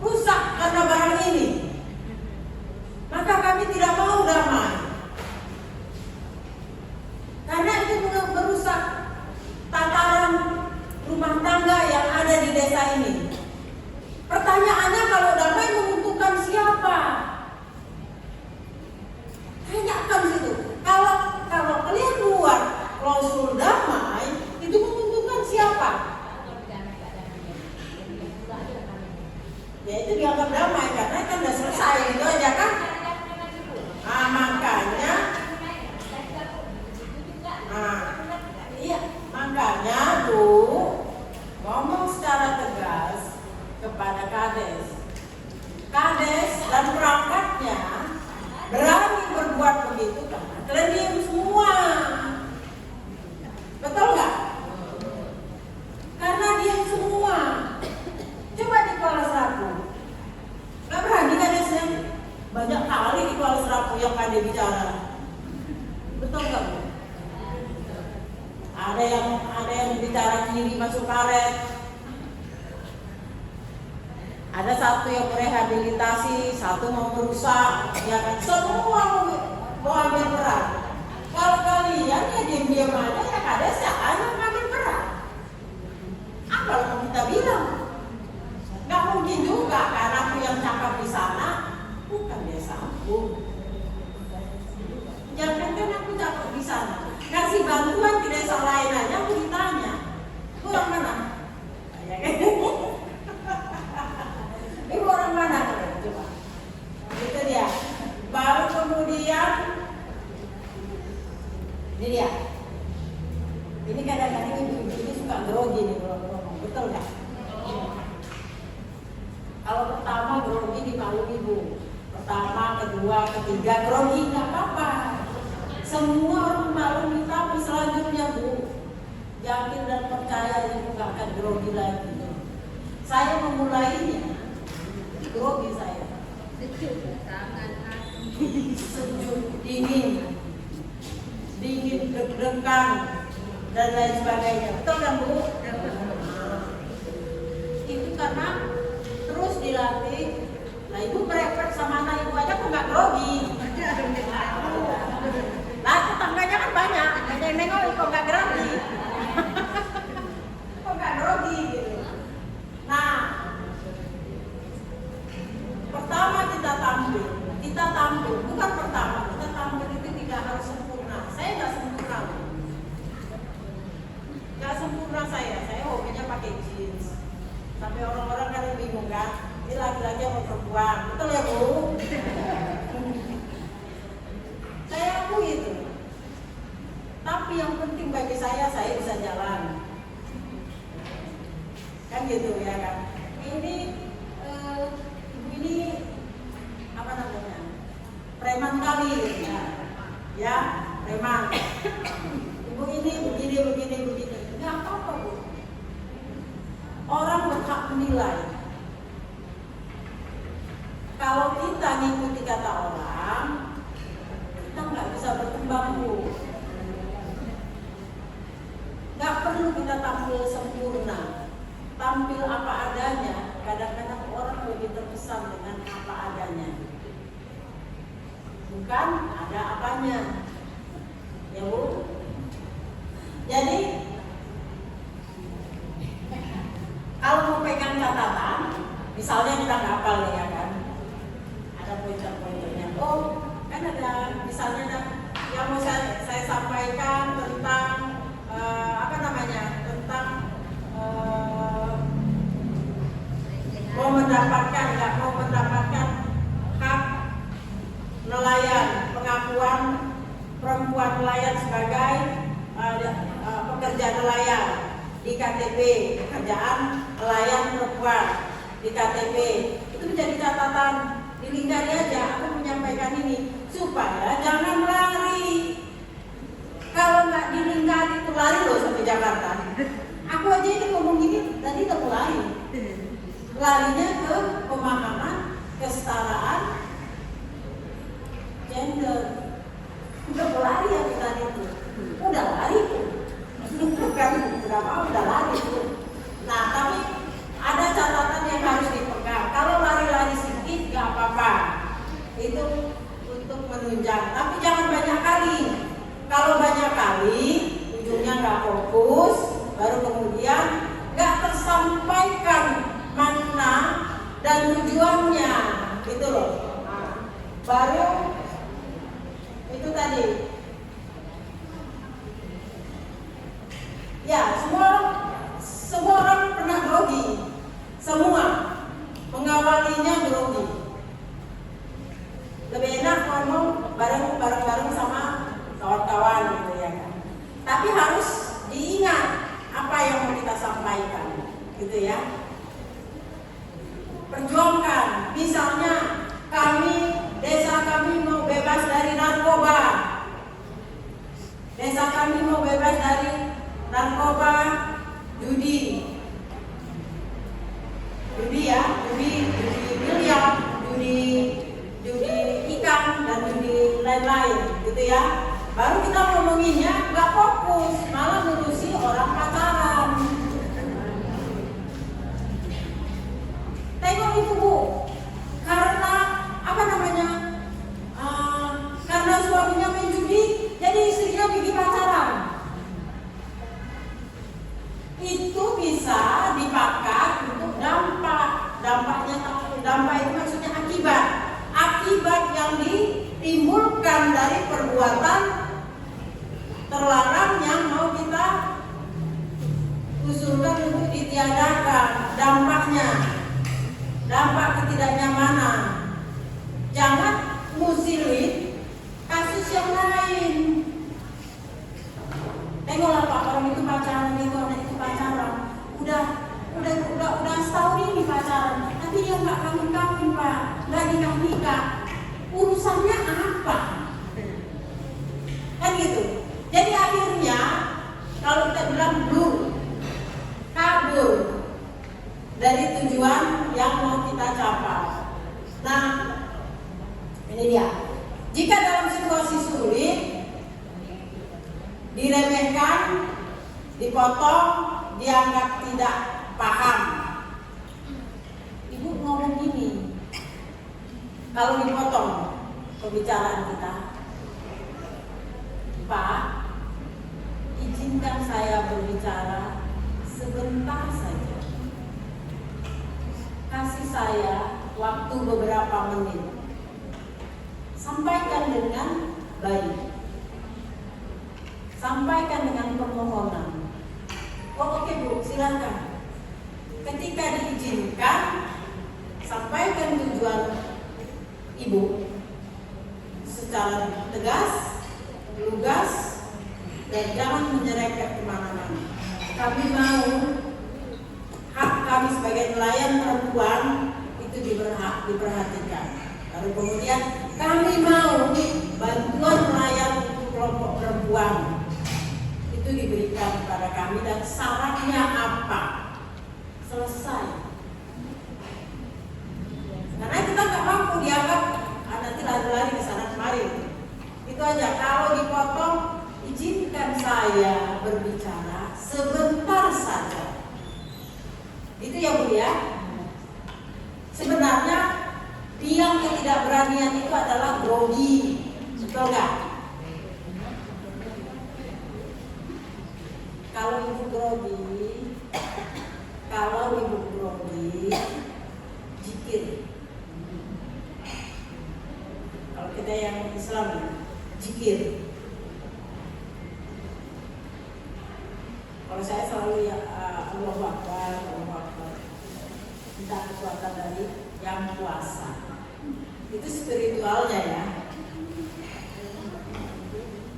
rusak karena barang ini. Maka kami tidak mau damai. Karena itu merusak tataran rumah tangga yang ada di desa ini. Pertanyaannya, kalau damai menguntungkan siapa? Tanyakan situ. Kalau kalian buat klausul damai, itu menguntungkan siapa? Ya itu dianggap damai karena kan udah selesai, itu aja kan. Nah, makanya ngomong secara tegas kepada Kades dan perangkatnya berani berbuat begitu karena kalian diam semua. Betul nggak? Karena diam semua. Coba di Kuala Serapu, nggak berani Kadesnya. Banyak kali di Kuala Serapu yang Kades bicara. Betul nggak Bu? Ada yang bicara kiri masuk karet. Ada satu yang merehabilitasi, satu mau merusak, ya kan? Semua mau ambil peran. Kalau kalian ya diam-diam aja, ya Kades ya akan ambil peran. Apa yang kita bilang? Nggak mungkin juga karena aku yang cakap di sana bukan dia sambung. Jangan kan aku cakap di sana. Kasih bantuan ke desa lain aja aku ditanya, orang mana? Ya kan? Ibu orang mana? Coba. Itu dia. Baru kemudian ini dia. Ini kadang-kadang ibu ini suka grogi nih kalau ngomong, betul nggak? Kalau pertama grogi dimaklum ibu. Pertama, kedua, ketiga grogi nggak apa-apa. Semua orang maklumi, tapi selanjutnya Bu, yakin dan percaya ibu nggak akan grogi lagi. Saya memulainya, grogi saya. Sejuk, dingin, deg-degan dan lain sebagainya. Betul kan Bu? Itu karena terus dilatih. Nah ibu prepare sama anak ibu aja kok nggak grogi. Nah tetangganya kan banyak, nengok kok nggak grogi. Kok nggak grogi gitu. Nah pertama kita tampil, bukan pertama, kita tampil itu tidak harus sempurna. Saya nggak sempurna. Nggak sempurna saya hobinya pakai jeans. Sampai orang-orang kan bingung kan, ini laki-laki atau perempuan, betul ya Bu? Saya akui itu. Tapi yang penting bagi saya bisa jalan. Kan gitu ya kan. Ini apa namanya? Preman kali ya, preman. Ibu ini begini. Enggak apa-apa Bu. Orang berhak menilai. Kalau kita ngikuti kata orang, kita nggak bisa berkembang, Bu. Nggak perlu kita tampil sempurna, tampil apa adanya. Kadang-kadang orang lebih terkesan dengan apa adanya, bukan ada apanya, ya Bu. Jadi kalau mau pegang catatan, misalnya kita nggak hafal ya kan, ada pointer-pointernya. Oh, kan ada misalnya ada yang mau saya sampaikan tentang tentang mau mendapatkan hak nelayan, pengakuan perempuan nelayan sebagai pekerja nelayan di KTP, pekerjaan nelayan perempuan di KTP. Itu menjadi catatan, dilingkari aja. Aku menyampaikan ini supaya jangan lari. Kalau nggak dilingkari itu lari loh sampai Jakarta. Aku aja ini ngomong gini tadi udah lari. Larinya ke pemahaman kesetaraan gender. Udah lari ya kita itu. Udah lari tuh. Bukan udah mau udah lari tuh. Nah, tapi ada catatan yang harus dipegang. Kalau lari-lari sedikit nggak apa-apa. Itu untuk menunjang. Tapi jangan banyak kali. Kalau banyak kali ujungnya nggak fokus, baru kemudian nggak tersampaikan makna dan tujuannya, gitu loh. Nah, baru itu tadi. Ya, semua orang pernah grogi, semua mengawalinya grogi. Lebih enak ngomong bareng sama kawan-kawan gitu ya kan. Tapi harus diingat apa yang mau kita sampaikan, gitu ya. Perjuangkan, misalnya desa kami mau bebas dari narkoba. Desa kami mau bebas dari narkoba, judi ya, judi miliar, judi ikan dan judi lain-lain, gitu ya. Baru kita ngomonginnya nggak fokus, malah ngurusi orang pacaran. Tengok itu Bu, karena karena suaminya main judi, jadi istrinya bikin pacaran. Itu bisa dipakai untuk dampak itu maksudnya akibat yang ditimbulkan dari perbuatan terlarang yang mau kita usulkan untuk ditiadakan. Dampak ketidaknyamanan. Jangan musilit kasus yang lain. Tengoklah Pak, orang itu pacaran, orang itu pacaran. Udah setahun ini pacaran, tapi dia nggak kawin Pak, nggak nikah. Urusannya apa? Kan gitu. Jadi akhirnya kalau kita bilang kabur dari tujuan yang mau kita capai. Nah, ini dia. Jika dalam situasi sulit diremehkan, dipotong, dianggap tidak paham. Ibu ngomong gini, kalau dipotong pembicaraan kita, Pak, izinkan saya berbicara sebentar saja. Kasih saya waktu beberapa menit. Sampaikan dengan baik. Sampaikan dengan permohonan. Oh, oke Bu, silakan. Ketika diizinkan, sampaikan tujuan Ibu secara tegas, lugas, dan jangan menyerempet kemana-mana. Kami mau hak kami sebagai nelayan perempuan itu diperhatikan. Lalu kemudian kami mau bantuan nelayan untuk kelompok perempuan itu diberikan kepada kami dan syaratnya apa? Selesai. Ibu ya. Sebenarnya biang ketidakberanian itu adalah grogi, betul nggak? Kalau ibu grogi, zikir. Kalau kita yang Islam, zikir. Kalau saya selalu ya Allahu Akbar, Allahu Akbar. Minta kekuatan dari yang kuasa. Itu spiritualnya ya.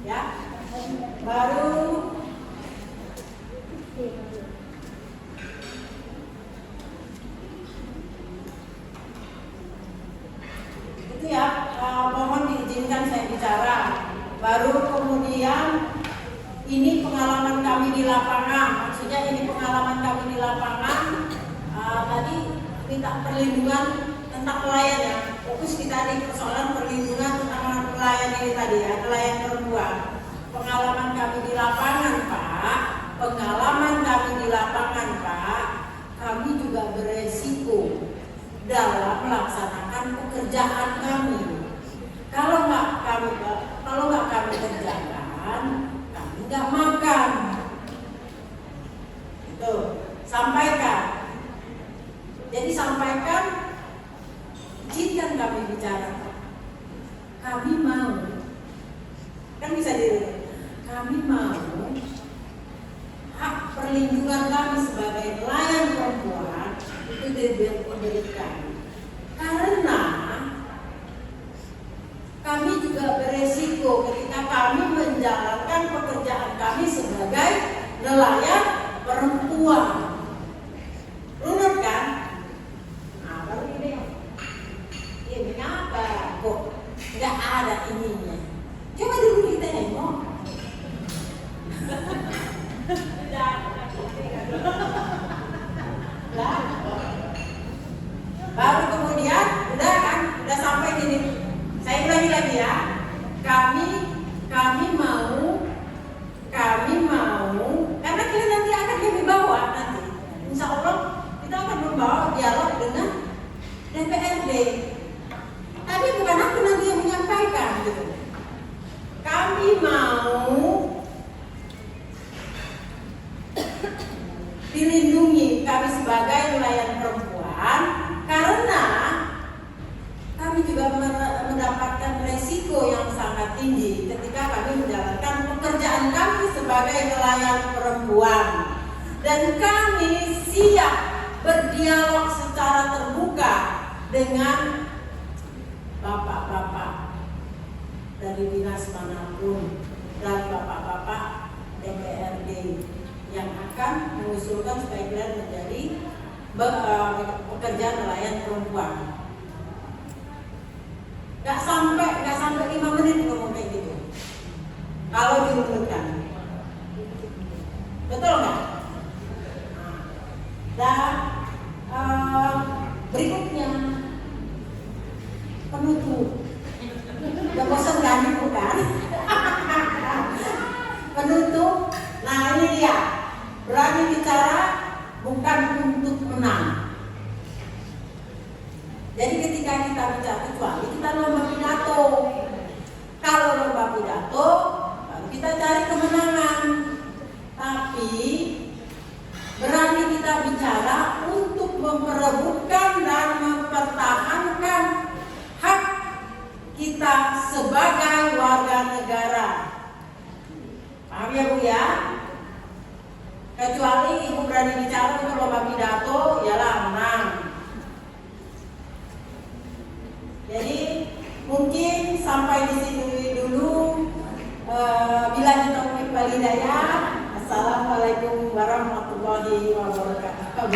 Ya. Baru itu ya, mohon diizinkan saya bicara. Baru kemudian ini pengalaman kami di lapangan, maksudnya ini pengalaman kami di lapangan. Tadi minta perlindungan tentang pelayan ya, fokus kita di persoalan perlindungan tentang pelayan ini tadi ya, pelayan perempuan. Pengalaman kami di lapangan Pak, kami juga beresiko dalam melaksanakan pekerjaan kami. Kalau nggak kami kerjakan, kami nggak makan. Itu sampaikan. Jadi sampaikan, izinkan kami bicara. Kami mau, kan bisa diri. Kami mau hak perlindungan kami sebagai nelayan perempuan itu diberikan. Karena kami juga beresiko ketika kami menjalankan pekerjaan kami sebagai nelayan perempuan. Runut kan? Nah, baru ini apa? Kok nggak ada ininya? Coba dulu kita nengok. Lah, baru kemudian udah sampai gini. Saya ulangi lagi ya. Kami mau karena kita nanti akan kami bawa nanti. Insya Allah kita akan membawa dialog dengan DPRD. Tapi bukan aku nanti yang menyampaikan gitu. Kami mau dilindungi kami sebagai nelayan perempuan karena kami juga mendapatkan resiko yang sangat tinggi ketika kami menjalankan pekerjaan kami sebagai nelayan perempuan. Dan kami siap berdialog secara terbuka dengan bapak-bapak dari dinas manapun dan bapak-bapak DPRD yang akan mengusulkan supaya kalian menjadi pekerja nelayan perempuan. Gak sampai 5 menit ngomong kayak gitu. Kalau diurutkan, betul nggak? Dan berikutnya penutup. Udah bosan kan bukan? Penutup. Nah ini dia, berani bicara bukan untuk menang. Jadi ketika kita bicara, kecuali kita lomba pidato. Kalau lomba pidato, baru kita cari kemenangan. Tapi berani kita bicara untuk memperebutkan dan mempertahankan hak kita sebagai warga negara. Paham ya Bu ya? Kecuali Ibu berani bicara untuk lomba pidato, ialah menang. Jadi mungkin sampai di sini dulu. Bila taufik wal hidayah. Assalamualaikum warahmatullahi wabarakatuh.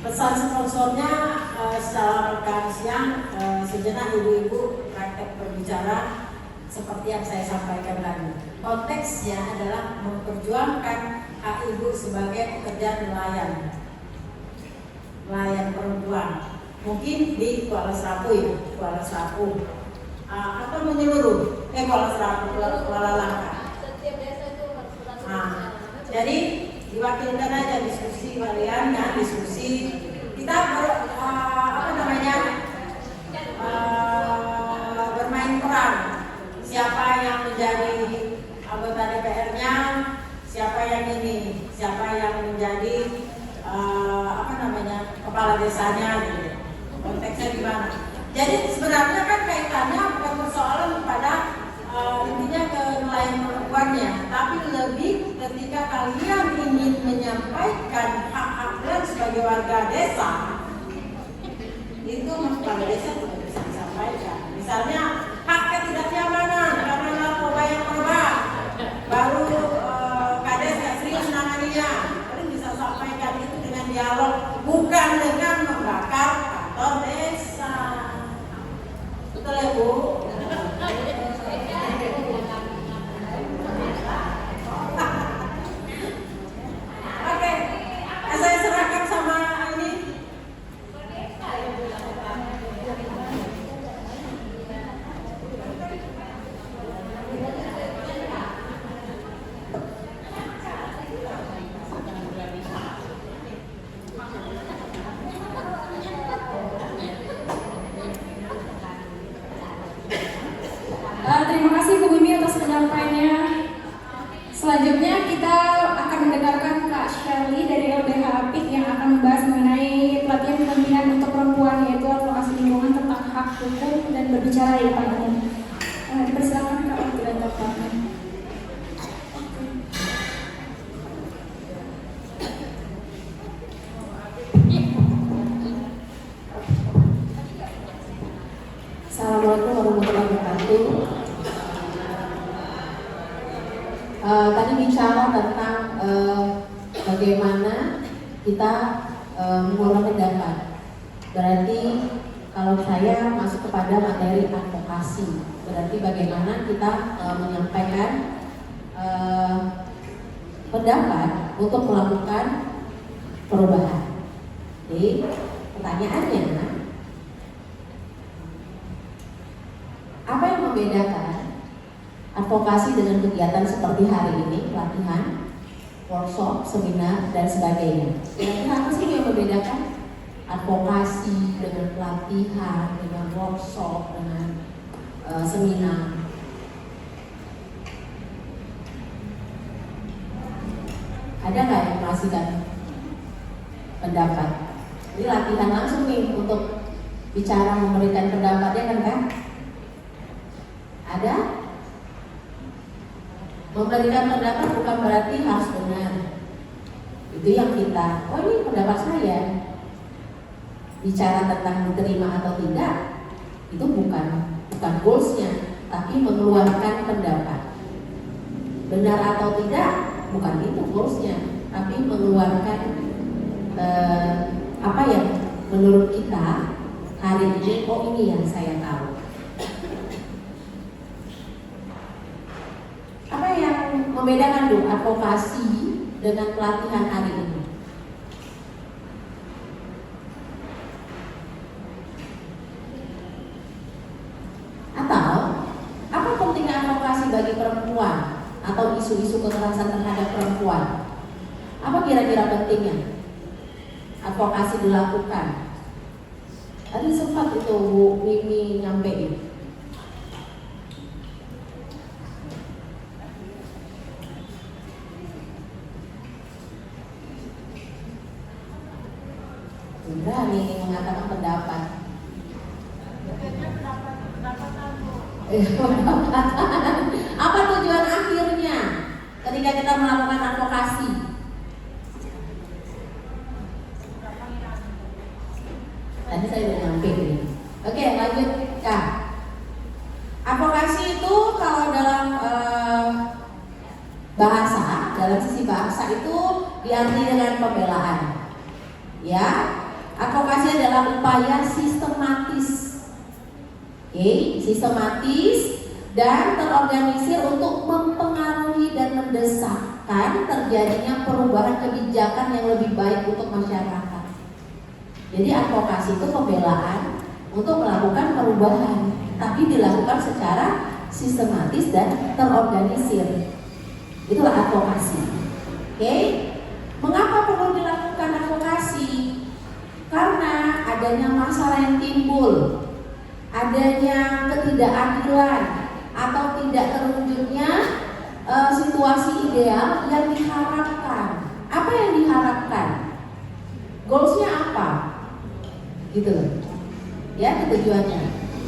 Pesan sponsornya secara makan siang sejenak ibu-ibu praktek berbicara seperti yang saya sampaikan tadi. Konteksnya adalah memperjuangkan hak ibu sebagai pekerja nelayan perempuan. Mungkin di Kuala Serapu ya, Kuala Serapu atau menyeluruh, Kuala Serapu, Kuala Langka. Setiap desa itu harus Jadi diwakilkan aja diskusi kalian ya, diskusi kita bermain peran. Siapa yang menjadi anggota DPR-nya, siapa yang ini, siapa yang menjadi kepala desanya gitu. Konteksnya gimana? Jadi sebenarnya kan kaitannya bukan persoalan pada intinya ke nelayan perempuannya, tapi lebih ketika kalian ingin menyampaikan hak-hak kalian sebagai warga desa, itu kepala desa tidak bisa disampaikan. Misalnya hak ketidaknyamanan karena narkoba yang korban, baru kades nggak serius nanganinya, kalian bisa sampaikan itu dengan dialog, bukan dengan membakar kantor desa. Betul ya Bu? Saya serahkan sama ini. Terima kasih Bu Mimi atas penyampaiannya. Selanjutnya kita akan mendengarkan Kak Shirley dari LBH APIK yang akan membahas mengenai pelatihan pendampingan untuk perempuan, yaitu advokasi lingkungan tentang hak hukum dan berbicara di depan umum. Dipersilakan Kak untuk datang. Assalamualaikum warahmatullahi wabarakatuh. Tadi bicara tentang bagaimana kita mengelola pendapat. Berarti kalau saya masuk kepada materi advokasi, berarti bagaimana kita menyampaikan pendapat untuk melakukan perubahan. Jadi pertanyaannya, apa yang membedakan advokasi dengan kegiatan seperti hari ini, pelatihan, workshop, seminar, dan sebagainya? Kira-kira apa sih yang membedakan advokasi dengan pelatihan, dengan workshop, dengan seminar? Ada nggak yang menghasilkan pendapat? Ini latihan langsung nih untuk bicara memberikan pendapatnya kan? Ada? Memberikan pendapat bukan berarti harus benar. Itu yang kita, oh ini pendapat saya. Bicara tentang diterima atau tidak, itu bukan goalsnya, tapi mengeluarkan pendapat. Benar atau tidak, bukan itu goalsnya, tapi mengeluarkan apa yang menurut kita hari ini, oh ini yang saya tahu. Apa yang membedakan tuh advokasi dengan pelatihan hari ini? Atau apa pentingnya advokasi bagi perempuan atau isu-isu kekerasan terhadap perempuan? Apa kira-kira pentingnya advokasi dilakukan? Tadi sempat itu Bu Mimi nyampein. Berani mengatakan pendapat. Apa tujuan akhirnya ketika kita melakukan advokasi? Tadi saya udah nyampe nih. Oke, lanjut Kak. Advokasi itu kalau dalam bahasa, dalam sisi bahasa itu diarti dengan pembelaan. Ya, advokasi adalah upaya sistematis, sistematis dan terorganisir untuk mempengaruhi dan mendesakkan terjadinya perubahan kebijakan yang lebih baik untuk masyarakat. Jadi advokasi itu pembelaan untuk melakukan perubahan, tapi dilakukan secara sistematis dan terorganisir. Itulah advokasi. Oke? Mengapa perlu dilakukan advokasi? Karena adanya masalah yang timbul, adanya ketidakadilan atau tidak terwujudnya situasi ideal yang diharapkan. Apa yang diharapkan? Goalsnya apa? Gitu loh. Ya, tujuannya.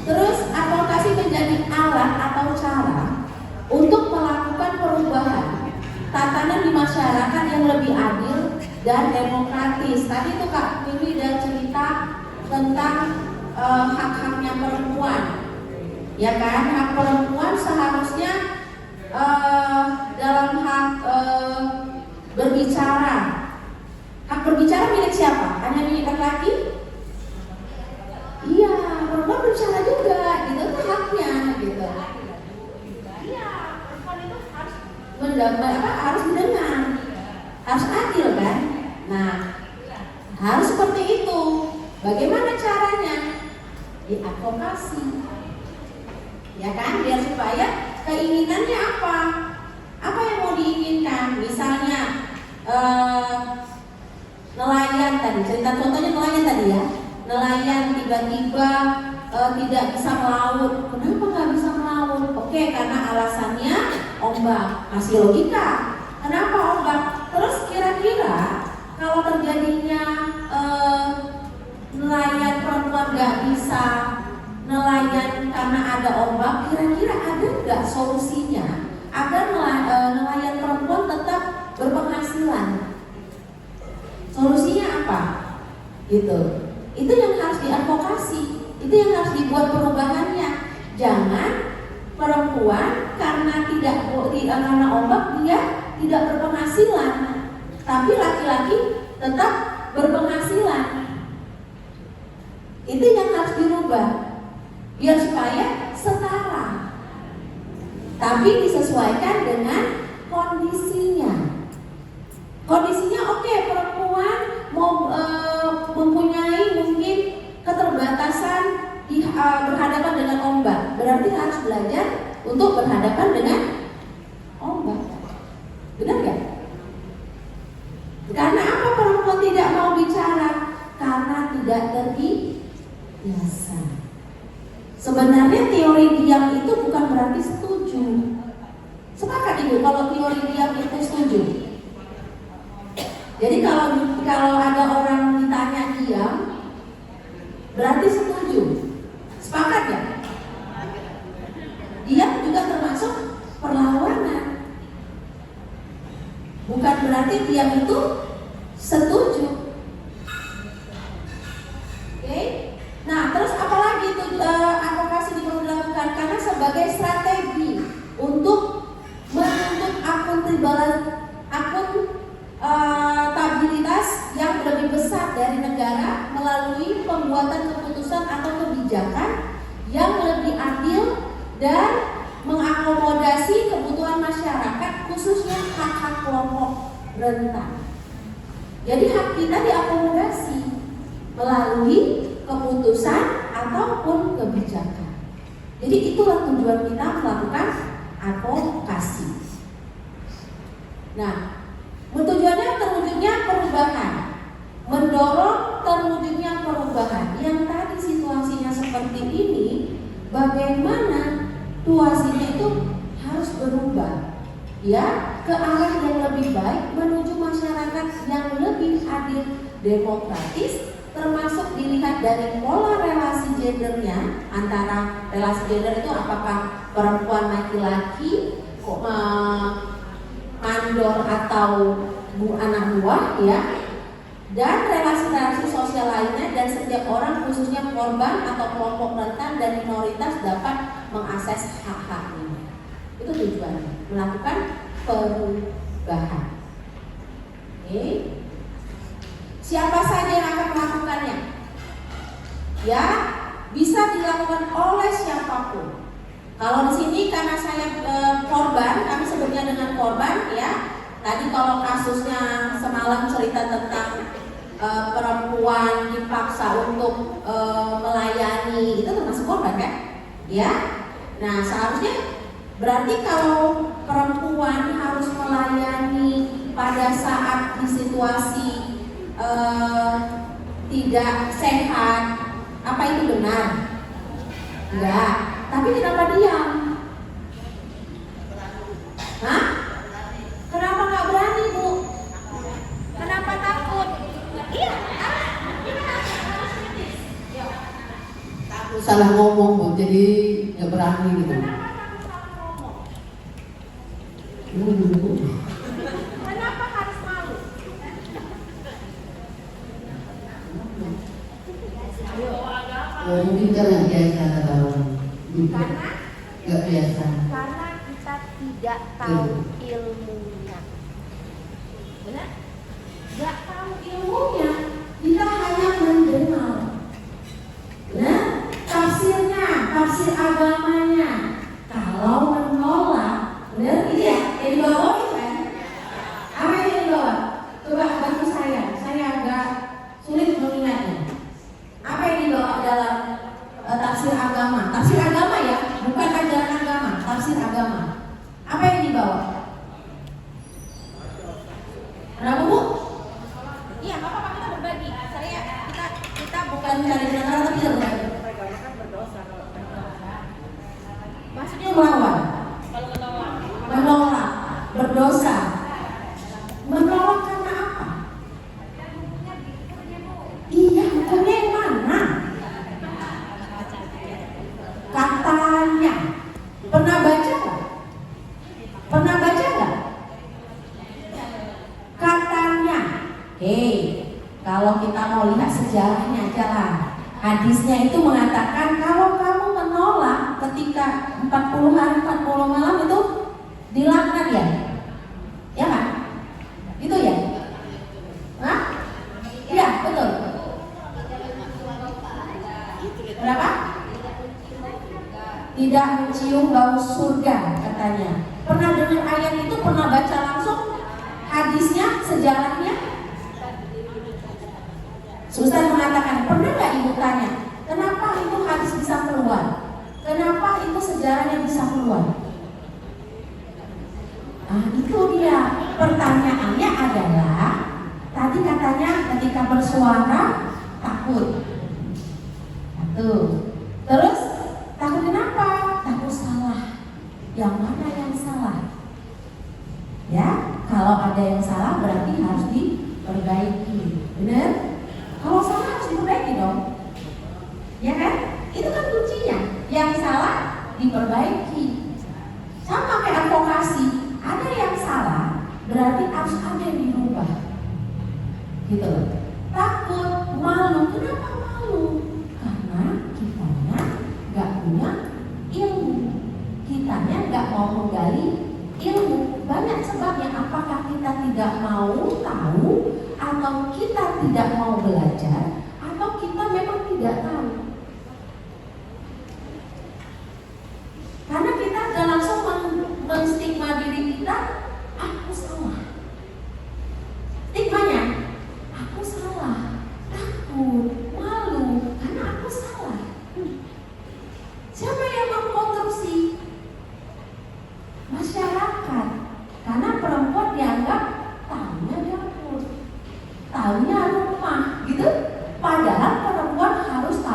Terus advokasi menjadi alat atau cara untuk melakukan perubahan tatanan di masyarakat yang lebih adil dan demokratis. Tadi itu Kak Mimi udah cerita tentang hak-haknya perempuan, ya kan? Hak perempuan seharusnya dalam hak berbicara. Hak berbicara milik siapa? Hanya milik laki-laki? Iya, perempuan berbicara juga, gitu itu haknya, gitu. Iya, perempuan itu Harus didengar, harus adil kan? Nah, harus seperti itu. Bagaimana caranya? Diadvokasi, ya kan? Biar supaya keinginannya apa? Apa yang mau diinginkan? Misalnya nelayan tadi, cerita contohnya nelayan tadi ya. Nelayan tiba-tiba tidak bisa melaut. Kenapa nggak bisa melaut? Oke, karena alasannya ombak. Masih logika. Kenapa ombak? Terus kira-kira kalau terjadinya nelayan perempuan nggak bisa nelayan karena ada ombak, kira-kira ada nggak solusinya agar nelayan perempuan tetap berpenghasilan? Solusinya apa? Gitu. Itu yang harus diadvokasi, itu yang harus dibuat perubahannya. Jangan perempuan karena karena ombak dia tidak berpenghasilan, tapi laki-laki tetap berpenghasilan. Itu yang harus dirubah, biar supaya setara, tapi disesuaikan dengan kondisinya. Kondisinya oke, perempuan mau mempunyai mungkin keterbatasan berhadapan dengan ombak, berarti harus belajar untuk berhadapan dengan ombak. Benar gak? Karena apa perempuan tidak mau bicara? Karena tidak terbiasa. Sebenarnya teori diam itu bukan berarti setuju. Sepakat Ibu kalau teori diam itu setuju? Jadi kalau ada orang ditanya diam, berarti setuju. Sepakat ya? Diam juga termasuk perlawanan. Bukan berarti diam itu setuju. Oke? Nah, terus apalagi itu advokasi perlu dilakukan? Karena sebagai strategi untuk menuntut akuntabilitas yang lebih besar dari negara melalui pembuatan keputusan atau kebijakan yang lebih adil dan mengakomodasi kebutuhan masyarakat, khususnya hak-hak kelompok rentan. Jadi hak kita diakomodasi melalui keputusan ataupun kebijakan. Jadi itulah tujuan kita melakukan advokasi. Nah, tujuannya terwujudnya perubahan, mendorong terwujudnya perubahan. Yang tadi situasinya seperti ini, bagaimana situasinya itu harus berubah, ya, ke arah yang lebih baik menuju masyarakat yang lebih adil, demokratis, termasuk dilihat dari pola relasi gendernya. Antara relasi gender itu apakah perempuan laki-laki, mandor atau anak buah, ya, dan relasi-relasi sosial lainnya, dan setiap orang khususnya korban atau kelompok rentan dan minoritas dapat mengakses hak-haknya. Itu tujuannya, melakukan perubahan. Oke. Siapa saja yang akan melakukannya? Ya, bisa dilakukan oleh siapapun. Kalau di sini karena saya korban, kami sebutnya dengan korban ya. Tadi kalau kasusnya semalam cerita tentang perempuan dipaksa untuk melayani, itu termasuk korban kan? Ya. Nah seharusnya berarti kalau perempuan harus melayani pada saat di situasi tidak sehat, apa itu benar? Enggak. Tapi kenapa diam? Hah? Kenapa nggak berani, Bu? Kenapa takut? Iya. Takut salah ngomong, Bu, jadi nggak berani gitu. Kenapa harus malu? Mungkin karena biasa kalau Karena nggak biasa. karena kita tidak tahu ilmunya. Benar? Nggak tahu ilmunya, kita hanya mendengar. Nah, tafsirnya, tafsir agamanya. Kalau menolak, benar? Iya, yang dibawa itu kan? Apa yang dibawa? Coba bantu saya agak sulit mengingatnya. Apa yang dibawa dalam tafsir agama? Tafsir agama ya, bukan ajaran agama, tafsir agama. Apa yang dibawa? Kenapa, Bu? Iya, nggak apa-apa, kita berbagi. Kita bukan cari benar tapi kita berbagi. Maksudnya melawan, menolak, berdosa. Menolak karena apa? Iya, hukumnya yang mana? Katanya. Pernah baca nggak? Pernah baca nggak? Katanya. Kalau kita mau lihat sejarahnya aja lah. Hadisnya itu mengatakan kalau kamu menolak ketika 40 hari 40 malam itu dilaknat ya? Ya kan? Itu ya? Hah? Iya, betul. Berapa? Tidak mencium bau surga katanya. Pernah dengar ayat itu? Pernah baca langsung hadisnya, sejarahnya? Ustaz mengatakan, pernah nggak ibu tanya, kenapa itu hadis bisa keluar? Kenapa itu sejarahnya bisa keluar? Nah itu dia, pertanyaannya adalah, tadi katanya ketika bersuara takut. Tuh. Terus takut kenapa? Takut salah. Yang mana yang salah? Ya, kalau ada yang salah berarti harus diperbaiki. Benar? Kalau salah harus diperbaiki dong. Ya kan? Itu kan kuncinya. Yang salah diperbaiki. Sama kayak advokasi. Ada yang salah berarti harus ada yang dirubah. Gitu loh. Takut, malu. Kenapa malu? Karena kitanya gak punya ilmu. Kitanya gak mau menggali ilmu. Banyak sebabnya, apakah kita tidak mau tahu, atau kita tidak mau belajar, atau kita memang tidak tahu. Karena kita sudah langsung menstigma diri kita, aku salah. Stigmanya, aku salah, takut, malu, karena aku salah. Siapa yang mengkonstruksi? Masyarakat. Karena perempuan dianggap tahunya dapur, tahunya rumah, gitu. Padahal perempuan harus tahu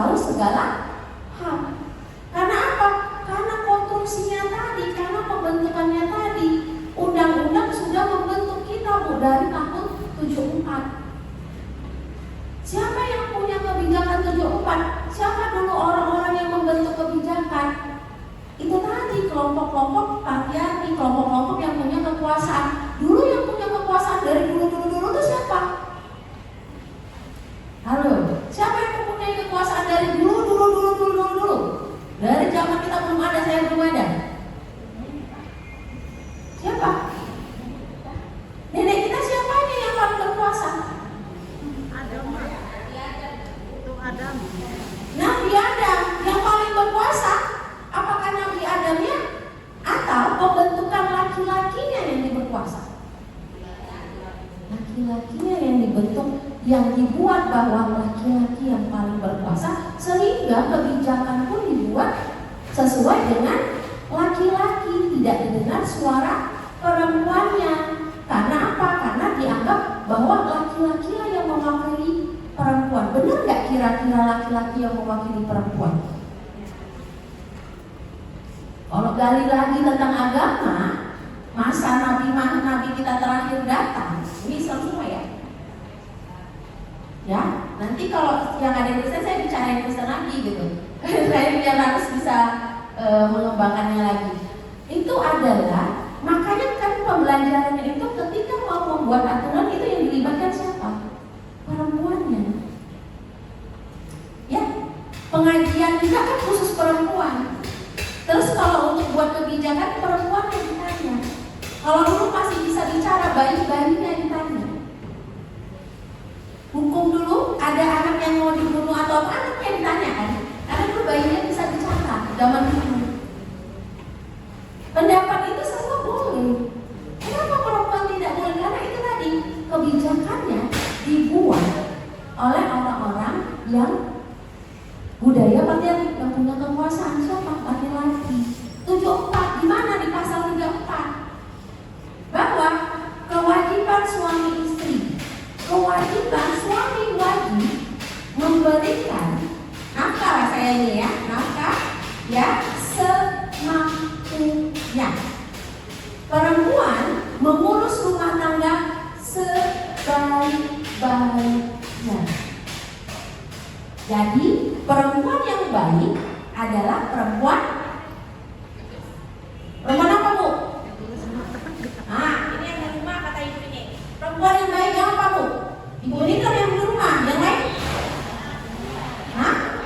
laki-lakinya yang dibentuk, yang dibuat bahwa laki-laki yang paling berkuasa, sehingga kebijakan pun dibuat sesuai dengan laki-laki, tidak didengar suara perempuannya. Karena apa? Karena dianggap bahwa laki-laki lah yang mewakili perempuan. Benar nggak kira-kira laki-laki yang mewakili perempuan? Kalau gali lagi tentang agama, masa nabi kita terakhir datang, ini semua ya. Ya, nanti kalau yang ada di Kristen, saya bicarain Kristen lagi gitu. Saya biar harus bisa mengembangkannya lagi. Itu adalah, makanya kan pembelajarannya itu ketika mau membuat aturan itu yang dilibatkan siapa? Perempuannya. Ya, pengajian juga kan khusus perempuan. Terus kalau untuk buat kebijakan perempuan yang ditanya. Kalau dulu masih bisa bicara, bayi-bayinya ditanya. Hukum dulu ada anak yang mau dibunuh atau apa, anaknya ditanya kan? Karena dulu bayinya bisa bicara zaman dulu. Pendapat itu semua boleh. Kenapa perempuan tidak boleh? Karena itu tadi kebijakannya dibuat oleh orang-orang yang budaya patriarki, yang punya kekuasaan. Siapa? Laki-laki. 74 di mana di pasal 34 bahwa kewajiban suami istri, kewajiban suami wajib memberikan nafkah, saya ini ya, nafkah ya semampunya. Perempuan mengurus rumah tangga sebaik-baiknya. Jadi perempuan yang baik adalah perempuan apa Bu? Nah, ini yang di rumah kata ibu ini. Perempuan yang baik yang apa Bu? Ibu ini kan yang di rumah, yang baik? Hah?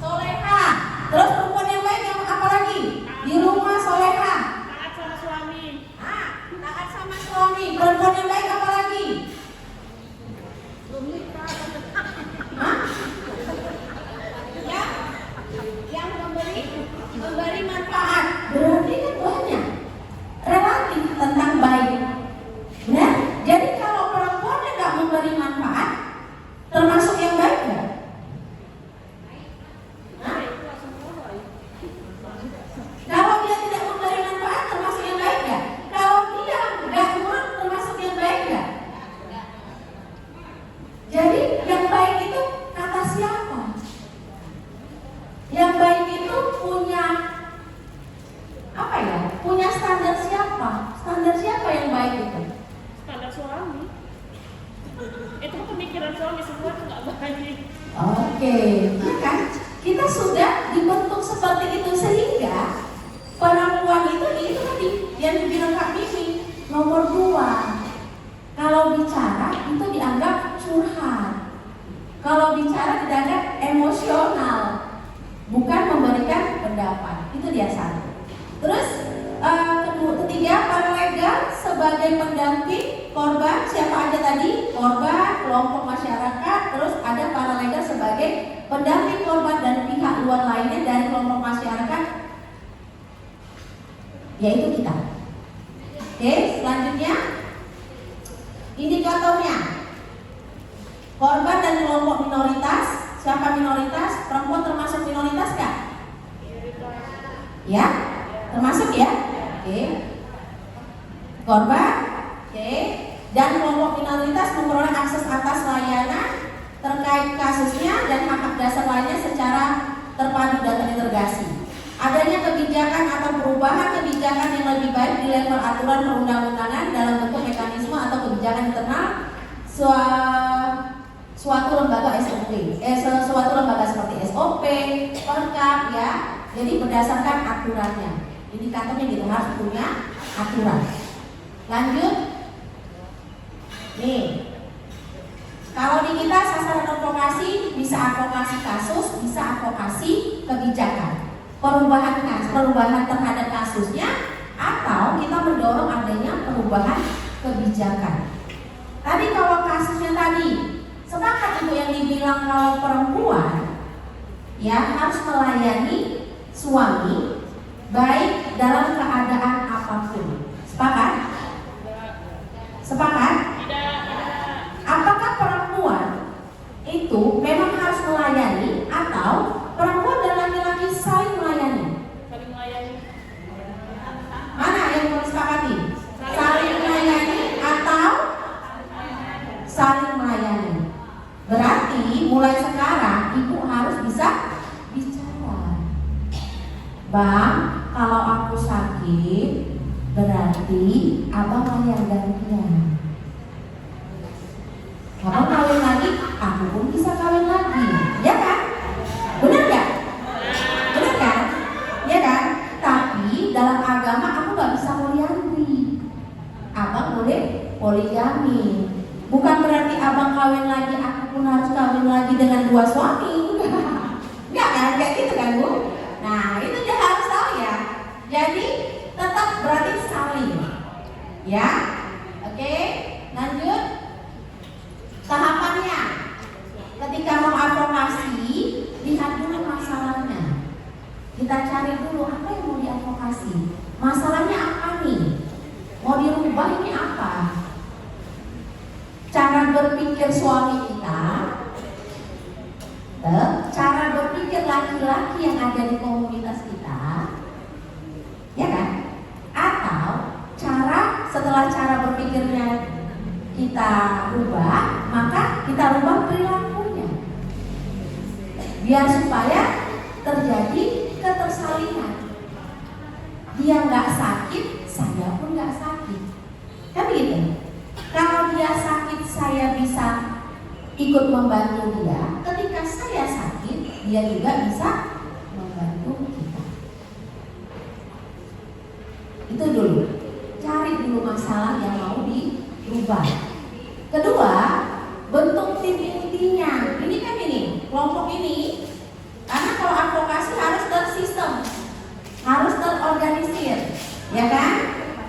Soleha. Terus perempuan yang baik yang apa lagi? Di rumah soleha. Taat sama suami. Taat sama suami. Perempuan yang baik apa lagi? Hah? Ya, yang memberi manfaat. Berarti kan banyak relatif tentang baik. Benar? Jadi kalau perempuan yang nggak memberi manfaat, termasuk yang baik nggak? Hah? Kalau dia tidak memberi manfaat, termasuk yang baik nggak? Kalau dia nggak mau, termasuk yang baik nggak? Jadi yang baik itu kata siapa? Yang baik itu punya apa ya? Punya standar siapa? Standar siapa yang baik itu? Standar suami. Itu kan pemikiran suami, semua itu nggak baik. Oke, ya kan? Kita sudah dibentuk seperti itu sehingga perempuan itu tadi yang dibilang Kak Mimi, nomor 2. Kalau bicara itu dianggap curhat. Kalau bicara dianggap emosional, bukan memberikan pendapat. Itu dia satu. Terus ketiga, paralegal sebagai pendamping korban. Siapa aja tadi? Korban, kelompok masyarakat. Terus ada paralegal sebagai pendamping korban dan pihak luar lainnya dari kelompok masyarakat, yaitu kita. Oke, selanjutnya indikatornya korban dan kelompok minoritas. Siapa minoritas? Perempuan termasuk minoritas kan? Ya, termasuk ya. Oke. Korban, oke. Dan kelompok minoritas memperoleh akses atas layanan terkait kasusnya dan hak-hak dasar lainnya secara terpadu dan terintegrasi. Adanya kebijakan atau perubahan kebijakan yang lebih baik di level aturan perundang-undangan dalam bentuk mekanisme atau kebijakan internal suatu lembaga SOP, suatu lembaga seperti SOP, Perkap ya. Jadi berdasarkan aturannya. Indikatornya gitu harus punya aturan. Lanjut. Nih. Kalau di kita sasaran advokasi bisa advokasi kasus, bisa advokasi kebijakan. Perubahan terhadap kasusnya atau kita mendorong adanya perubahan kebijakan. Tadi kalau kasusnya tadi sepakat Ibu yang dibilang kalau perempuan ya harus melayani suami baik dalam keadaan apapun. Sepakat? Bang, kalau aku sakit berarti abang yang gantian. Abang kawin lagi, aku pun bisa kawin lagi, ya kan? Benar nggak? Benar kan? Ya kan? Tapi dalam agama aku nggak bisa poliandri. Abang boleh poligami. Bukan berarti abang kawin lagi, aku pun harus kawin lagi dengan 2 suami. Enggak kan? Kayak gitu kan, Bu? Nah, itu dia harus tahu ya. Jadi tetap berarti saling. Ya? Oke, lanjut. Tahapannya. Ketika mau advokasi, lihat dulu masalahnya. Kita cari dulu apa yang mau diadvokasi. Masalahnya apa nih? Mau dirubah ini apa? Cara berpikir suami kita, cara berpikir laki-laki yang ada di komunitas kita, ya kan? Atau setelah cara berpikirnya kita rubah, maka kita rubah perilakunya, biar supaya terjadi ketersalinan. Dia nggak sakit, saya pun nggak sakit, kan begitu? Kalau dia sakit, saya bisa ikut membantu dia. Ketika saya sakit, dia juga bisa membantu kita. Itu dulu. Cari dulu masalah yang mau dirubah. Kedua, bentuk tim intinya. Ini kan kelompok ini. Karena kalau advokasi harus tersistem, harus terorganisir, ya kan?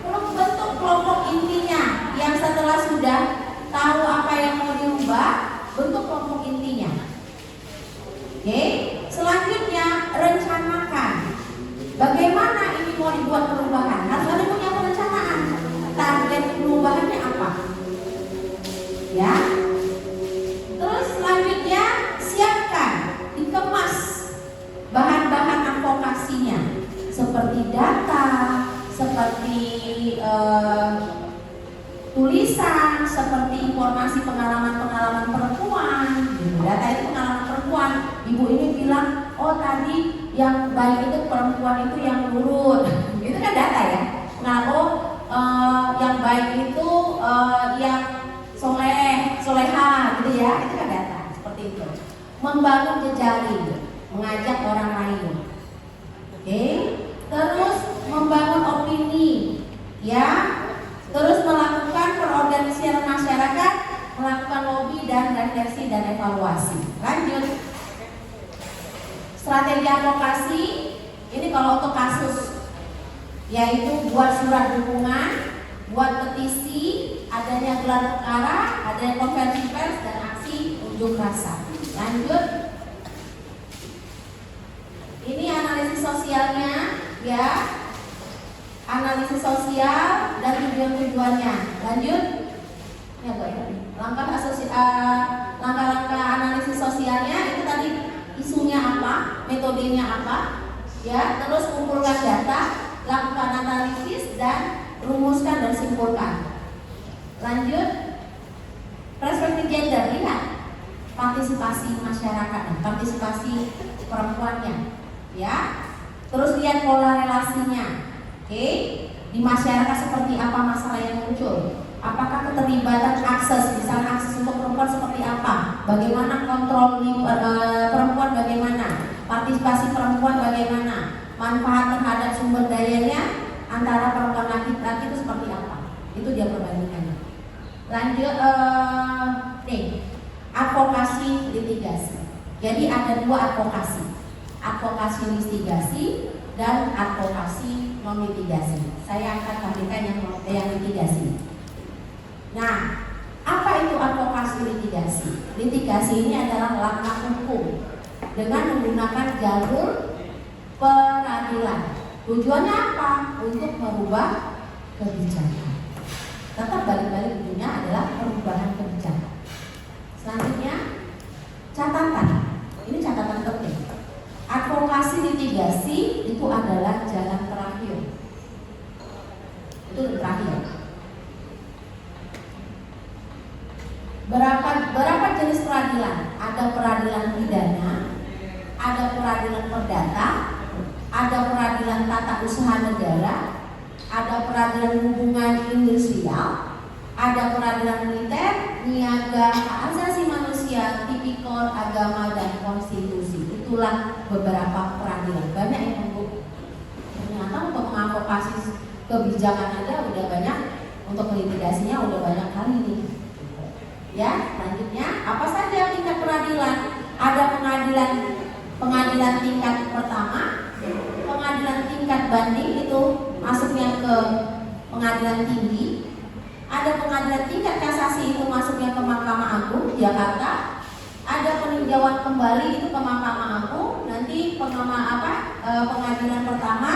Bentuk kelompok intinya yang setelah sudah tahu apa yang mau dirubah, bentuk kelompok intinya. Oke, selanjutnya rencanakan bagaimana ini mau dibuat perubahan. Harus ada punya perencanaan. Target perubahannya apa? Ya. Terus selanjutnya siapkan, dikemas bahan-bahan advokasinya seperti data, seperti tulisan, seperti informasi pengalaman-pengalaman perempuan. Data itu pengalaman perempuan. Ibu ini bilang, oh tadi yang baik itu perempuan itu yang nurut. Itu kan data ya. Nah, yang baik itu yang soleha gitu ya. Itu kan data seperti itu. Membangun jejaring, mengajak orang lain. Oke. Terus membangun opini, ya. Terus melakukan perorganisasian masyarakat, melakukan lobby dan refleksi dan evaluasi. Lanjut. Strategi advokasi ini kalau untuk kasus, yaitu buat surat dukungan, buat petisi, adanya gelar perkara, adanya konferensi pers dan aksi unjuk rasa. Lanjut. Ini analisis sosialnya, ya. Analisis sosial dan tujuan-tujuannya. Lanjut. Ya, langkah-langkah analisis sosialnya itu tadi isunya apa, metodenya apa, ya. Terus kumpulkan data, lakukan analisis dan rumuskan dan simpulkan. Lanjut. Perspektif gender, lihat partisipasi masyarakat, partisipasi perempuannya, ya. Terus lihat pola relasinya. Oke, di masyarakat seperti apa masalah yang muncul? Apakah keterlibatan akses, misalnya akses untuk perempuan seperti apa? Bagaimana kontrol perempuan, bagaimana? Partisipasi perempuan bagaimana? Manfaat terhadap sumber dayanya antara perempuan laki-laki itu seperti apa? Itu dia perbandingannya. Lanjut, advokasi litigasi. Jadi ada 2 advokasi. Advokasi litigasi dan advokasi non litigasi. Saya akan tampilkan yang litigasi. Nah, apa itu advokasi litigasi? Litigasi ini adalah langkah hukum dengan menggunakan jalur peradilan. Tujuannya apa? Untuk merubah kebijakan. Tetap balik-balik ujungnya adalah perubahan kebijakan. Selanjutnya, catatan. Ini catatan penting. Advokasi litigasi itu adalah jalan terakhir. Itu terakhir. Berapa jenis peradilan? Ada peradilan pidana, ada peradilan perdata, ada peradilan tata usaha negara, ada peradilan hubungan industrial, ada peradilan militer, niaga, hak asasi manusia, tipikor, agama, dan konstitusi. Itulah beberapa peradilan. Banyak yang untuk ternyata untuk mengadvokasi kebijakan aja udah banyak, untuk litigasinya udah banyak kali nih. Ya, selanjutnya apa saja tingkat peradilan? Ada pengadilan tingkat pertama, pengadilan tingkat banding itu masuknya ke pengadilan tinggi. Ada pengadilan tingkat kasasi itu masuknya ke Mahkamah Agung Jakarta. Ada peninjauan kembali itu ke Mahkamah Agung. Nanti pengadilan pertama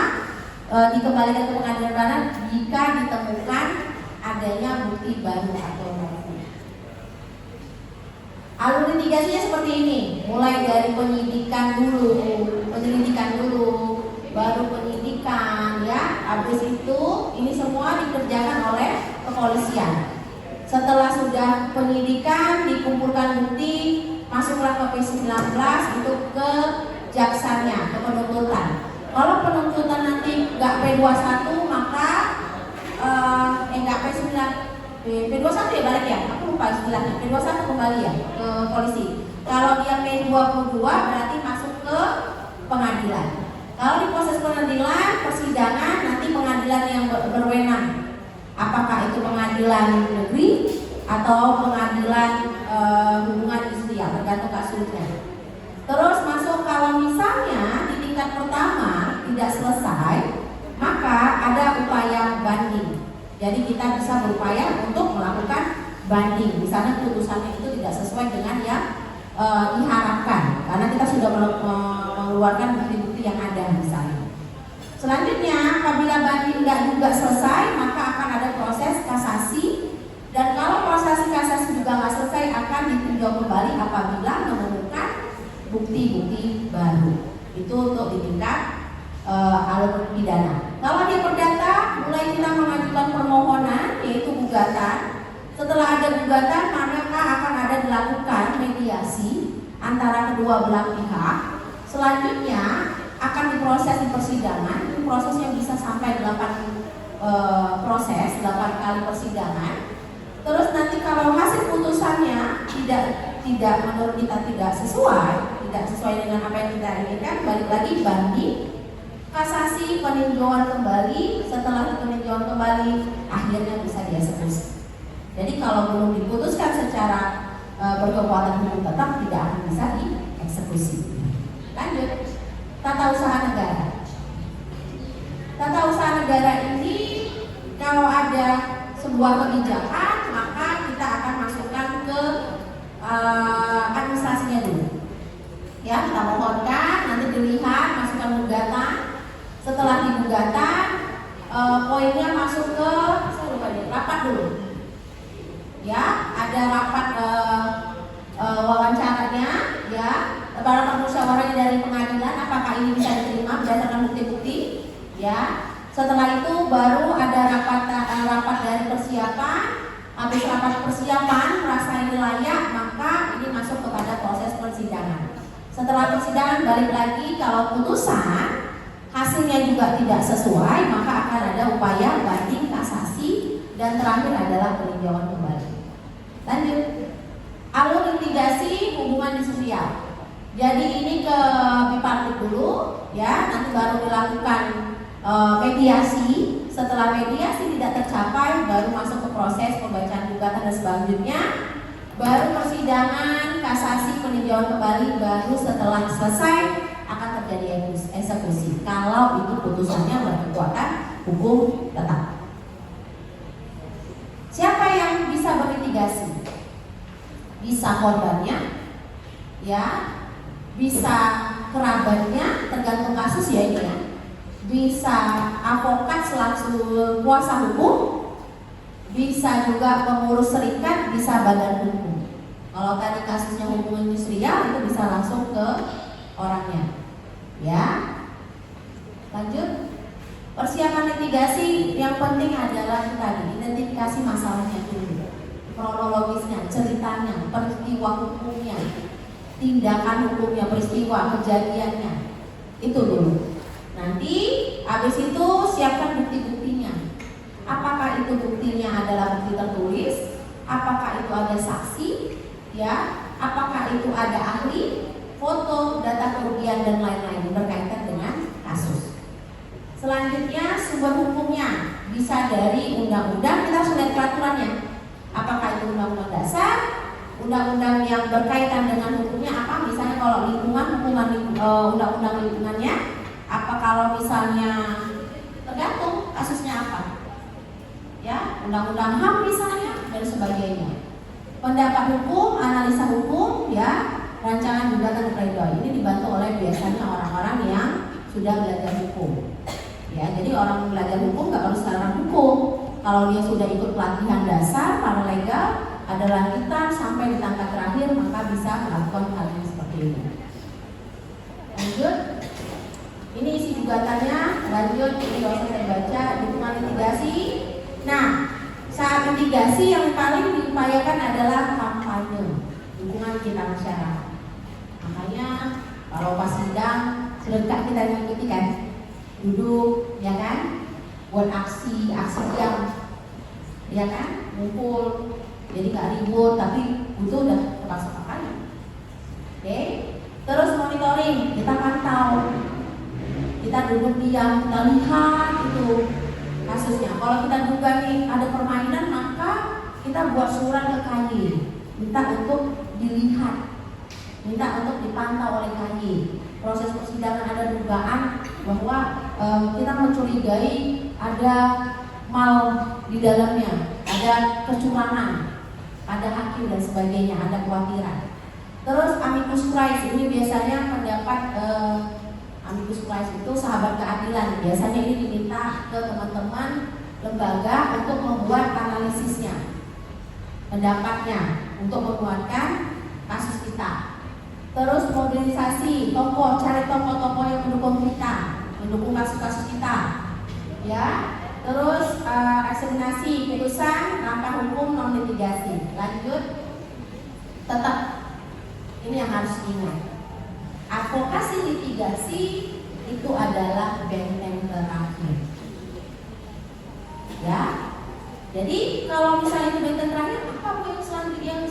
dikembalikan ke pengadilan barat jika ditemukan adanya bukti baru atau novum. Alur litigasinya seperti ini, mulai dari penyelidikan dulu, baru penyidikan, ya. Habis itu ini semua dikerjakan oleh kepolisian. Setelah sudah penyidikan, dikumpulkan bukti, masuklah ke P19 untuk ke jaksanya, ke penuntutan. Kalau penuntutan nanti nggak P21 maka nggak P21 ya balik ya, aku lupa istilahnya. P21 kembali ya ke polisi. Kalau dia P22 berarti masuk ke pengadilan. Kalau di proses pengadilan, persidangan, nanti pengadilan yang berwenang. Apakah itu pengadilan negeri atau pengadilan hubungan industrial, tergantung kasusnya. Terus masuk kalau misalnya di tingkat pertama tidak selesai, maka ada upaya banding. Jadi kita bisa berupaya untuk melakukan banding. Misalnya putusannya itu tidak sesuai dengan yang diharapkan, karena kita sudah mengeluarkan bukti-bukti yang ada misalnya. Selanjutnya, apabila banding juga selesai, maka akan ada proses kasasi. Dan kalau proses kasasi juga nggak selesai, akan ditinjau kembali apabila menemukan bukti-bukti baru. Itu untuk di tingkat alur pidana. Kalau di perdata, mulai kita mengajukan permohonan, yaitu gugatan. Setelah ada gugatan, maka akan ada dilakukan mediasi antara kedua belah pihak. Selanjutnya akan diproses di persidangan. Itu prosesnya bisa sampai 8 kali persidangan. Terus nanti kalau hasil putusannya tidak menurut kita tidak sesuai dengan apa yang kita inginkan, balik lagi banding, kasasi, peninjauan kembali. Setelah peninjauan kembali, akhirnya bisa dieksekusi. Jadi kalau belum diputuskan secara berkekuatan hukum tetap, tidak akan bisa dieksekusi. Lanjut, tata usaha negara. Tata usaha negara ini kalau ada sebuah kebijakan, maka kita akan masukkan ke administrasinya dulu. Ya, kita mohonkan, nanti dilihat, masukkan gugatan. Setelah di gugatan, poinnya masuk ke rapat dulu. Ya, ada rapat wawancaranya, ya, rapat musyawarahnya dari pengadilan, apakah ini bisa diterima berdasarkan bukti-bukti, ya. Setelah itu baru ada rapat dari persiapan. Habis rapat persiapan merasa ini layak, maka ini masuk kepada proses persidangan. Setelah persidangan balik lagi, kalau putusan hasilnya juga tidak sesuai, maka akan ada upaya banding, kasasi, dan terakhir adalah peninjauan kembali. Lanjut, alur litigasi hubungan industrial. Jadi ini ke bipartit dulu, ya, nanti baru dilakukan mediasi. Setelah mediasi tidak tercapai, baru masuk ke proses pembacaan gugatan dan selanjutnya, baru persidangan, kasasi, peninjauan kembali, baru setelah selesai akan terjadi eksekusi. Kalau itu putusannya berkekuatan hukum tetap. Siapa yang bisa berlitigasi? Bisa korbannya, ya, bisa kerabatnya, tergantung kasus ya ini ya. Bisa advokat selaku kuasa hukum, bisa juga pengurus serikat, bisa badan hukum. Kalau tadi kasusnya hubungan industrial itu bisa langsung ke orangnya, ya. Lanjut, persiapan litigasi yang penting adalah tadi identifikasi masalahnya dulu, kronologisnya, ceritanya, peristiwa hukumnya, tindakan hukumnya, peristiwa kejadiannya, itu dulu. Nah, Nanti habis itu siapkan bukti-buktinya. Apakah itu buktinya adalah bukti tertulis? Apakah itu ada saksi? Ya, apakah itu ada ahli, foto, data kerugian dan lain-lain berkaitan dengan kasus. Selanjutnya sumber hukumnya bisa dari undang-undang, kita sudah lihat peraturannya. Apakah itu undang-undang dasar, undang-undang yang berkaitan dengan hukumnya apa? Misalnya kalau lingkungan, undang-undang lingkungannya apa? Kalau misalnya tergantung kasusnya apa, ya undang-undang HAM misalnya dan sebagainya. Pendapat hukum, analisa hukum, ya rancangan gugatan pledoi ini dibantu oleh biasanya orang-orang yang sudah belajar hukum. Ya, jadi orang belajar hukum nggak harus sekarang hukum. Kalau dia sudah ikut pelatihan dasar, paralegal, ada lanjutan sampai di tingkat terakhir, maka bisa melakukan hal yang seperti ini. Lanjut, ini isi gugatannya. Lanjut, ini nggak usah saya baca. Dukungan litigasi. Nah, saat litigasi yang paling diupayakan adalah kampanye, dukungan kita masyarakat. Makanya kalau pas sidang serentak kita mengikuti kan, duduk, ya kan, buat aksi yang, ya kan, ngumpul, jadi nggak ribut, tapi itu udah terpaksa makanya. Oke, terus monitoring, kita pantau, kita duduk diam, kita lihat itu kasusnya. Kalau kita duga nih ada permainan, maka kita buat surat ke KY, minta untuk dilihat, minta untuk dipantau oleh KY. Proses persidangan ada dugaan bahwa kita mencurigai ada mal di dalamnya, ada kecurangan, ada hakim dan sebagainya, ada kekhawatiran. Terus amicus curiae ini biasanya pendapat amicus curiae itu sahabat keadilan. Biasanya ini diminta ke teman-teman lembaga untuk membuat analisisnya, pendapatnya untuk menguatkan kasus kita. Terus mobilisasi tokoh, cari tokoh-tokoh yang mendukung kita, mendukung kasus-kasus kita, ya. Terus eksaminasi putusan, langkah hukum non litigasi. Lanjut, tetap ini yang harus diingat. Advokasi litigasi itu adalah benteng terakhir. Ya, jadi kalau misalnya itu benteng terakhir, apa yang selanjutnya yang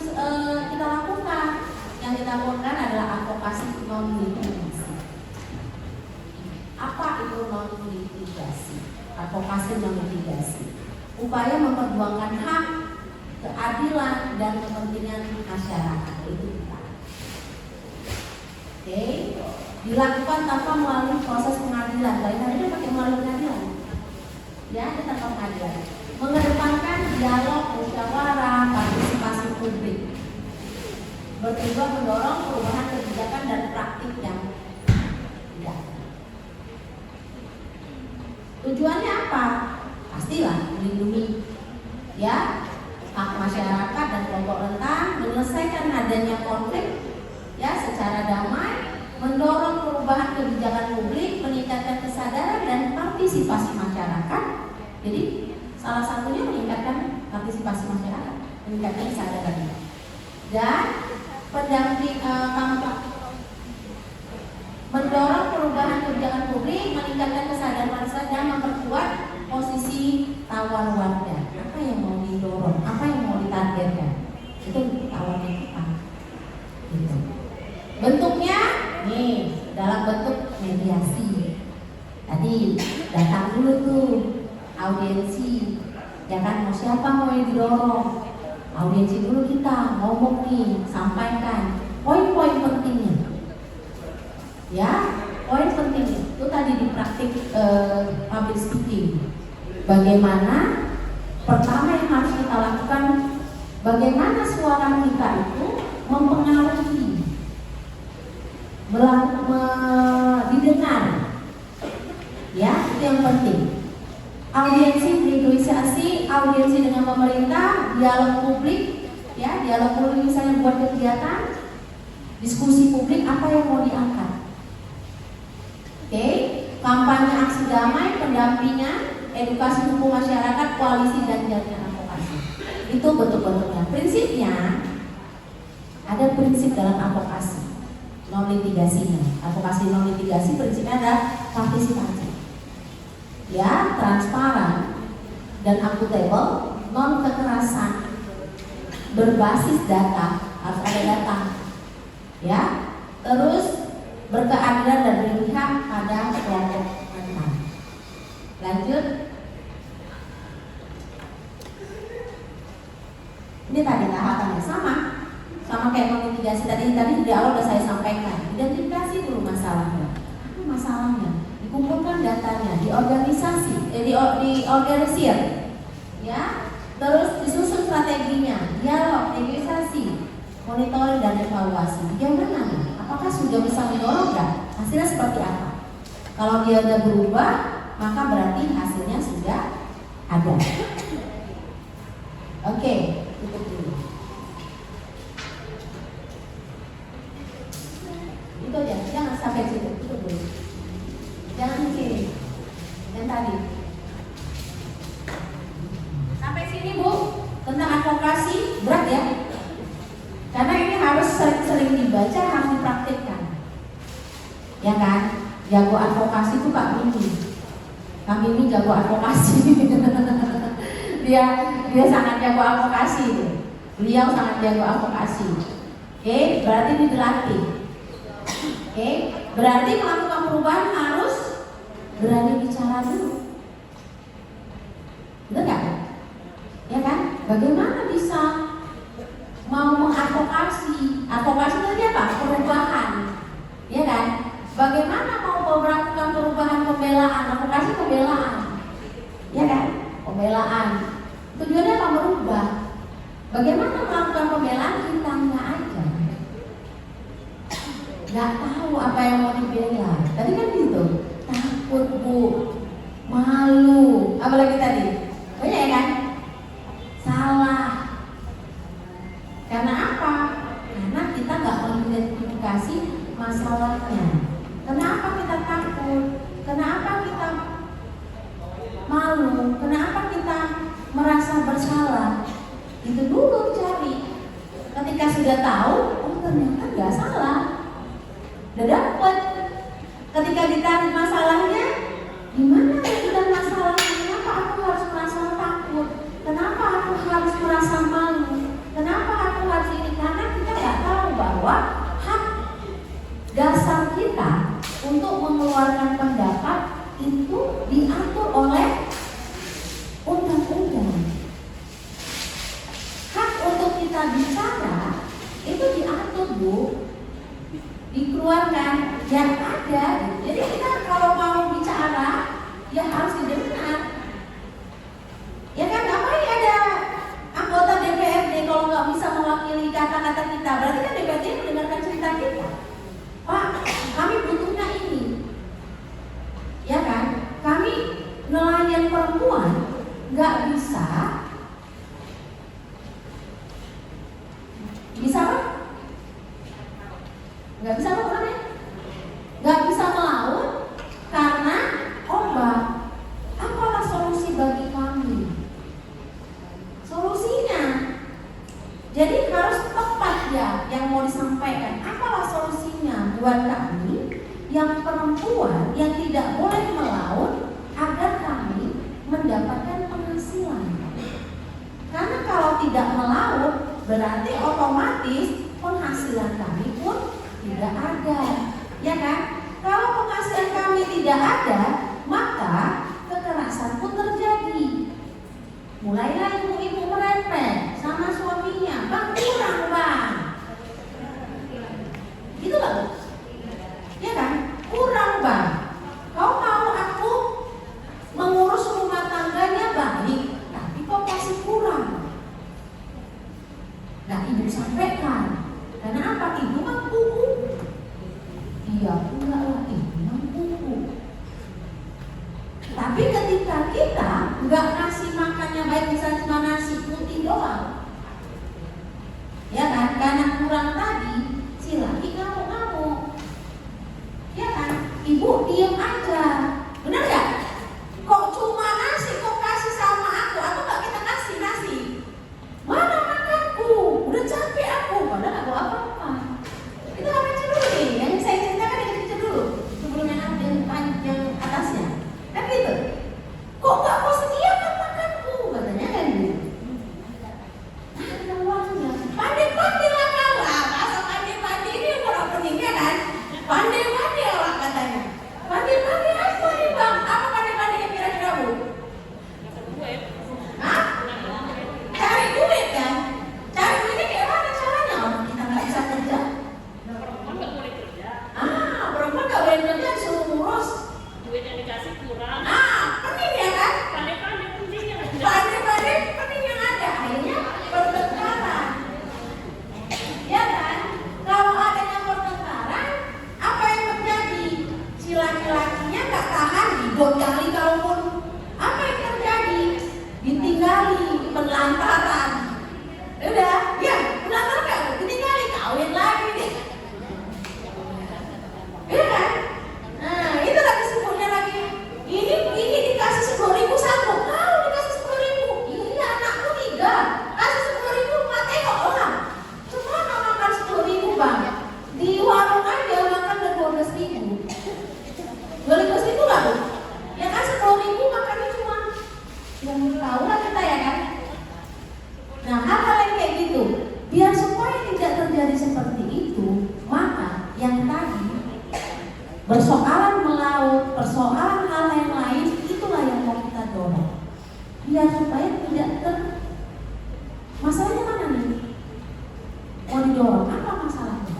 kita lakukan? Yang kita lakukan adalah advokasi non litigasi. Apa itu non litigasi? Advokasi non litigasi, upaya memperjuangkan hak, keadilan dan kepentingan masyarakat itu kita. Oke, dilakukan tanpa melalui proses pengadilan. Lain halnya pakai melalui pengadilan. Ya, kita tanpa pengadilan. Mengedepankan dialog, musyawarah, partisipasi publik. Bertujuan mendorong perubahan kebijakan dan praktik yang tidak. Tujuannya apa? Pastilah melindungi, ya, hak masyarakat dan kelompok rentan, menyelesaikan adanya konflik, ya, secara damai, mendorong perubahan kebijakan publik, meningkatkan kesadaran dan partisipasi masyarakat. Jadi salah satunya meningkatkan partisipasi masyarakat, meningkatkan kesadaran. Dan pendamping mendorong perubahan kebijakan publik, meningkatkan kesadaran masyarakat dan memperkuat posisi tawar warga. Apa yang mau didorong, apa yang mau ditargetkan, itu tawarnya kita. Gitu. Bentuknya nih dalam bentuk mediasi. Tadi datang dulu tuh audiensi, ya kan, mau siapa mau yang didorong. Audiensi dulu kita ngomong nih, sampaikan poin-poin pentingnya. Ya, poin pentingnya itu tadi di praktik public speaking. Bagaimana pertama yang harus kita lakukan, bagaimana suara kita itu mempengaruhi, didengar. Ya, itu yang penting. Audiensi, negosiasi, audiensi dengan pemerintah, dialog publik, ya, dialog publik misalnya buat kegiatan, diskusi publik apa yang mau diangkat. Oke, kampanye aksi damai, pendampingan, edukasi hukum masyarakat, koalisi dan jaringan advokasi. Itu bentuk-bentuknya. Prinsipnya ada prinsip dalam advokasi non litigasinya. Advokasi non litigasi prinsipnya ada partisipasi. transparan dan akuntabel, non kekerasan, berbasis data, harus ada data, ya. Terus berkeadilan dan berpihak pada kelompok rentan. Lanjut. Ini tadi tahapannya sama kayak mitigasi tadi di awal sudah saya sampaikan. Identifikasi dulu masalahnya. Apa masalahnya? Dikumpulkan datanya, diorganisasi, diorganisir, ya. Terus disusun strateginya, dialog, negosiasi, monitoring dan evaluasi. Bagaimana nih? Apakah sudah bisa mendorong nggak? Hasilnya seperti apa? Kalau dia sudah berubah, maka berarti hasilnya sudah ada. Oke, tutup dulu. Itu aja, jangan sampai situ, tutup dulu. Jangan sini, yang tadi. Sampai sini Bu, tentang advokasi berat ya. Karena ini harus sering-sering dibaca, harus dipraktikkan. Ya kan? Jago advokasi itu Kak Mimi. Kak Mimi jago advokasi. dia sangat jago advokasi. Beliau sangat jago advokasi. Oke, berarti ini dilatih. Oke, berarti melakukan perubahan harus berani bicara dulu. Benar nggak? Ya kan? Bagaimana bisa mau mengadvokasi? Advokasi itu apa? Perubahan, ya kan? Bagaimana mau melakukan perubahan pembelaan? Advokasi pembelaan, ya kan? Pembelaan. Tujuannya apa? Merubah. Bagaimana melakukan pembelaan? Kitanya aja. Gak tahu apa yang mau dibela. Tadi kan gitu. Takut Bu, malu. Apalagi tadi? Banyak ya kan? Salah. Karena apa? Karena kita nggak mengidentifikasi masalahnya. Kenapa kita takut? Kenapa kita malu? Kenapa kita merasa bersalah? Itu dulu cari. Ketika sudah tahu, oh ternyata nggak salah. Udah dapet. Ketika ditarik masalahnya, gimana dan masalahnya? Kenapa aku harus merasa takut? Kenapa aku harus merasa malu? Kenapa aku harus ini? Karena kita nggak tahu bahwa hak dasar kita untuk mengeluarkan pendapat itu diatur oleh undang-undang. Hak untuk kita bicara itu diatur Bu, dikeluarkan yang ada. Jadi kita kalau mau bicara ya harus didengar. Ya kan, ngapain ada anggota DPRD kalau nggak bisa mewakili kata-kata kita? Berarti kan DPRD mendengarkan cerita kita. Pak, kami butuhnya ini. Ya kan? Kami nelayan perempuan nggak bisa apa? Nggak bisa apa namanya? Nggak bisa melaut karena ombak. Apalah solusi bagi kami? Solusinya, jadi harus tepat ya yang mau disampaikan. Apalah solusinya buat kami yang perempuan yang tidak boleh melaut agar kami mendapatkan penghasilan? Karena kalau tidak melaut berarti otomatis penghasilan kami pun tidak ada, ya kan? Kalau penghasilan kami tidak ada, maka kekerasan pun terjadi. Mulailah ibu-ibu merempet sama suaminya, bang kurang bang, gitu loh, ya kan? Kurang bang, kau mau aku mengurus rumah tangganya baik, tapi kok masih kurang. Nah ibu sampaikan, karena apa? Ibu mampu. Iya enggak lah, ibu mampu. Tapi ketika kita nggak ngasih makannya baik, misalnya cuma nasi putih doang, ya kan? Karena kurang tadi, si laki ngamuk-ngamuk, ya kan? Ibu diem aja, benar nggak? Kok cuma nasi, kok kasih sama aku nggak kita kasih nasi? Mana makanku? Udah capek aku, padahal nggak bawa apa-apa. Itu apa dulu nih? Yang saya ceritakan yang kecil dulu, sebelum yang atasnya. Kan gitu. Kok Yang tahu lah kita ya kan. Nah, hal-hal yang kayak gitu, biar supaya tidak terjadi seperti itu, maka yang tadi persoalan melaut, persoalan hal yang lain, itulah yang mau kita dorong. Biar supaya tidak masalahnya mana nih? Mau didorong apa masalahnya?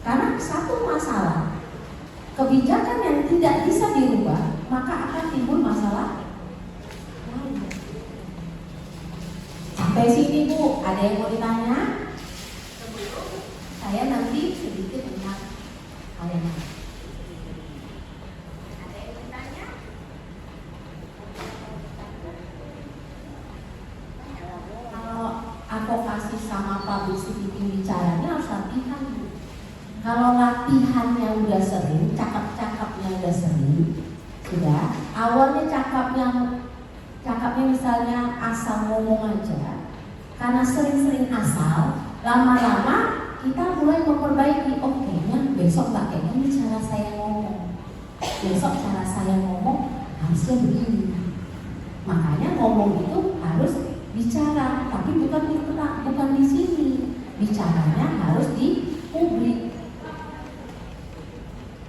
Karena satu masalah, kebijakan yang tidak bisa dirubah, maka akan timbul masalah lain. Sampai sini Bu, ada yang mau ditanya? Saya nanti sedikit tentang hal yang lain. Ada yang bertanya? Kalau advokasi sama public speaking bicaranya harus latihan Bu. Kalau latihannya udah sering, cakap-cakapnya udah sering, sudah. Awalnya cakapnya misalnya asal ngomong aja, karena sering-sering asal, lama-lama kita mulai memperbaiki. Oh kayaknya besok nggak kayak gini cara saya ngomong. Besok cara saya ngomong harusnya begini. Makanya ngomong itu harus bicara, tapi bukan di sini. Bicaranya harus di publik.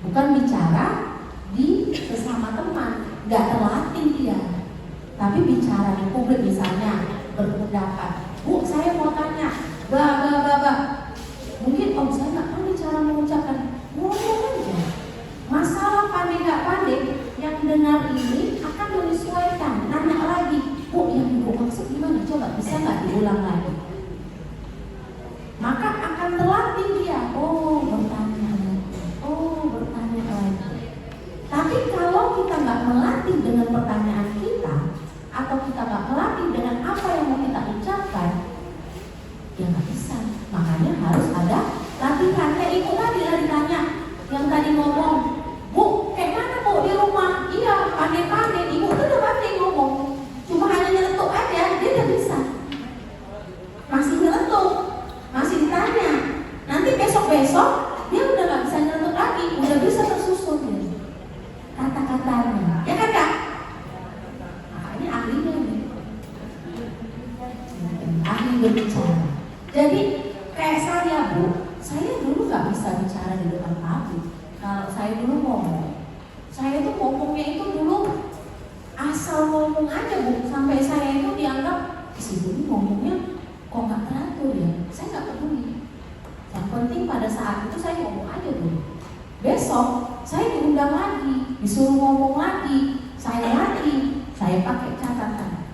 Bukan bicara di sesama teman, nggak terlatih dia. Tapi bicara di publik misalnya berpendapat, Bu saya mau tanya, mungkin saya nggak tahu cara mengucapkan, ngomong aja. Masalah pandai nggak pandai, yang dengar ini akan menyesuaikan. Nanya lagi, Bu yang ibu maksud gimana? Coba bisa nggak diulang lagi? Maka akan terlatih dia. Oh bertanya lagi. Tapi kalau kita nggak melatih dengan pertanyaan kita, atau kita nggak melatih dengan apa yang mau kita ucapkan, ya nggak bisa. Makanya harus ada latihan. Kayak ibu tadi lah ditanya, yang tadi ngomong, Bu, kayak mana Bu di rumah? Iya, pandai-pandai. Ibu tuh udah pandai ngomong, cuma hanya nyeletuk aja, dia udah bisa. Masih nyeletuk, masih ditanya. Nanti besok-besok dia udah nggak bisa nyeletuk lagi, udah bisa tersusun ya kata-katanya, ya kan Kak? Makanya ahlinya nih, ahli berbicara. Jadi kayak saya Bu, saya dulu nggak bisa bicara di depan publik. Kalau saya dulu ngomong, saya tuh ngomongnya itu dulu asal ngomong aja Bu, sampai saya itu dianggap si Bu ini ngomongnya kok nggak teratur ya. Saya nggak peduli. Yang penting pada saat itu saya ngomong aja dulu. Besok saya diundang lagi, disuruh ngomong lagi, saya pakai catatan.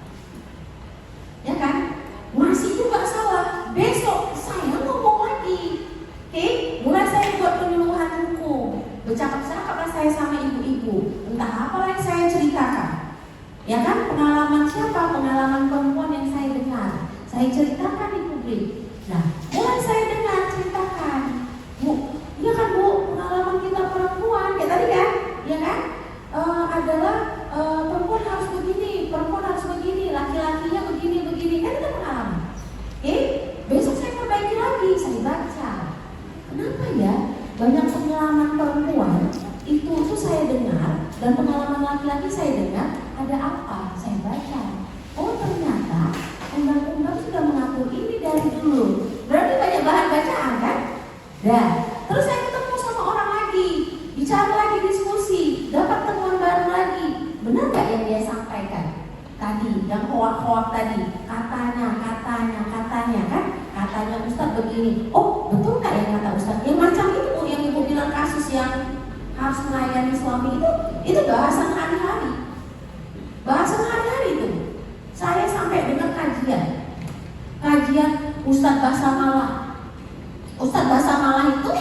Ya kan? Masih juga salah. Besok saya ngomong lagi. Oke? Mulai saya buat penyuluhan hukum. Bercakap-cakaplah saya sama ibu-ibu. Entah apa yang saya ceritakan. Ya kan? Pengalaman siapa? Pengalaman perempuan yang saya dengar. Saya ceritakan di publik. Nah, mulai saya dengar ceritakan. Bu, iya kan Bu, pengalaman kita perempuan kayak tadi kan, ya kan? Adalah perempuan harus begini, laki-lakinya begini, kan itu pengalaman. Besok saya perbaiki lagi, saya baca. Kenapa ya banyak pengalaman perempuan itu saya dengar dan pengalaman laki-laki saya dengar ada apa? Saya baca. Oh ternyata undang-undang sudah mengatur ini dari dulu. Berarti banyak bahan bacaan kan? Dan terus saya ketemu sama orang lagi, bicara lagi, diskusi, dapat temuan baru lagi. Benar nggak yang dia sampaikan tadi, yang hoak-hoak tadi? Katanya kan? Katanya Ustadz begini. Oh betul nggak yang kata Ustadz? Yang macam itu yang ibu bilang kasus yang harus melayani suami itu bahasan hari-hari. Bahasan hari-hari itu. Saya sampai dengar kajian Ustadz Basamala. Ustadz Basamala itu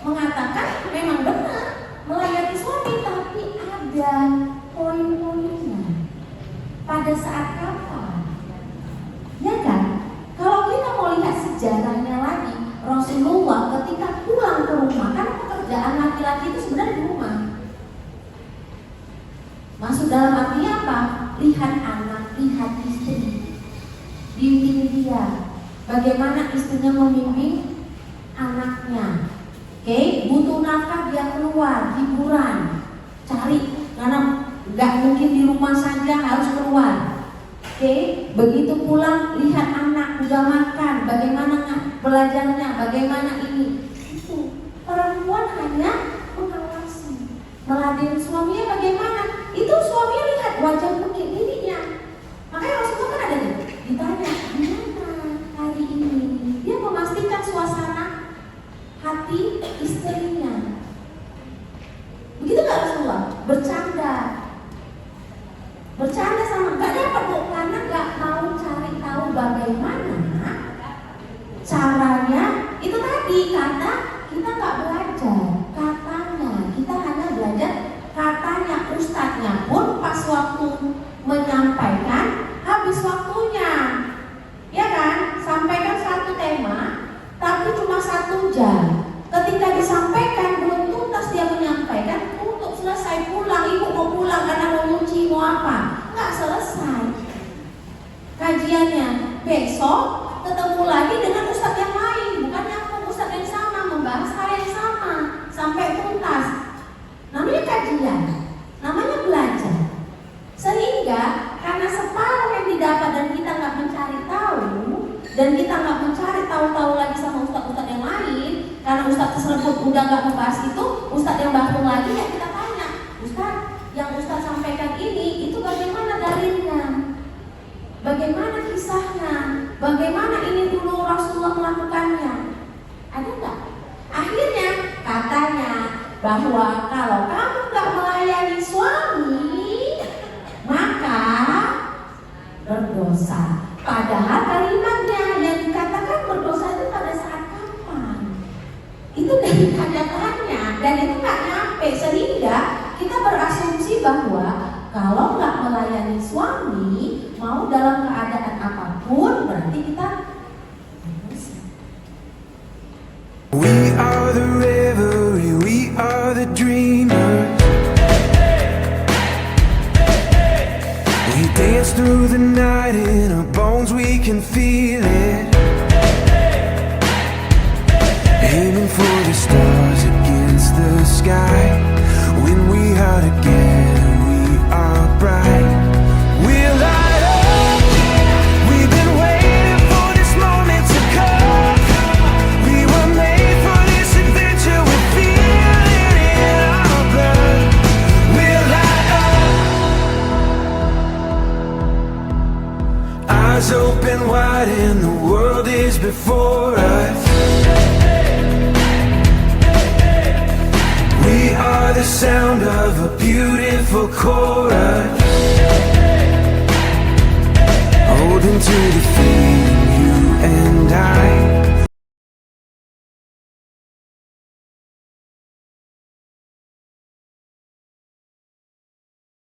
mengatakan memang benar melayani suami, tapi ada poin-poinnya. Pada saat kapan? Ya kan? Kalau kita mau lihat sejarahnya lagi, Rasulullah ketika pulang ke rumah, kan pekerjaan laki-laki itu sebenarnya di rumah. Masuk dalam arti apa? Lihat anak, lihat istri, bimbing dia. Bagaimana istrinya membimbing anaknya. Oke, butuh nafkah dia keluar, hiburan, cari, karena nggak mungkin di rumah saja, harus keluar. Oke, begitu pulang lihat anak udah makan, bagaimana belajarnya, bagaimana ini. Itu perempuan hanya mengawasi, meladeni suaminya bagaimana. Itu suaminya lihat wajah begininya. Makanya Rasulullah kan ada nih, ditanya gimana hari ini. Dia memastikan suasana hati istrinya. Begitu nggak Rasulullah? Bercanda sama nggak dapat kok, karena nggak mau cari tahu bagaimana caranya. Itu tadi kata kita nggak belajar katanya, kita hanya belajar katanya. Ustadznya pun pas waktu menyampaikan habis waktunya, ya kan? Sampaikan satu tema tapi cuma 1 jam. Ketika disampaikan belum tuntas dia menyampaikan, untuk selesai pulang, ibu mau pulang karena mau nyuci mau apa, nggak selesai kajiannya. Besok ketemu lagi dengan ustadz yang lain, bukan nyambung ustadz yang sama, membahas hal yang sama sampai tuntas. Namanya kajian, namanya belajar. Sehingga karena separuh yang didapat dan kita nggak mencari tahu, dan kita nggak mencari tahu-tahu lagi sama ustadz-ustadz yang lain, karena ustadz tersebut udah nggak membahas itu, ustadz yang baru lagi ya kita tanya, ustadz yang ustadz sampaikan ini itu bagaimana dalilnya, bagaimana kisahnya, bagaimana ini dulu Rasulullah melakukannya, ada nggak? Akhirnya katanya bahwa kalau kamu nggak melayani suami maka berdosa. Padahal kalimatnya yang dikatakan berdosa itu pada saat kapan? Itu dari kata-katanya, dan itu nggak nyampe, sehingga kita berasumsi bahwa kalau nggak melayani suami, mau dalam keadaan apapun, berarti kita berdosa. We are the revelry, we are the dreamers. We dance through the night in our bones, we can feel it. Aiming for the stars against the sky. When we are together, we are bright. We'll light up. We've been waiting for this moment to come. We were made for this adventure, we feel it in our blood. We'll light up. Eyes open wide and the world is before us. We are the sound of a beautiful chorus.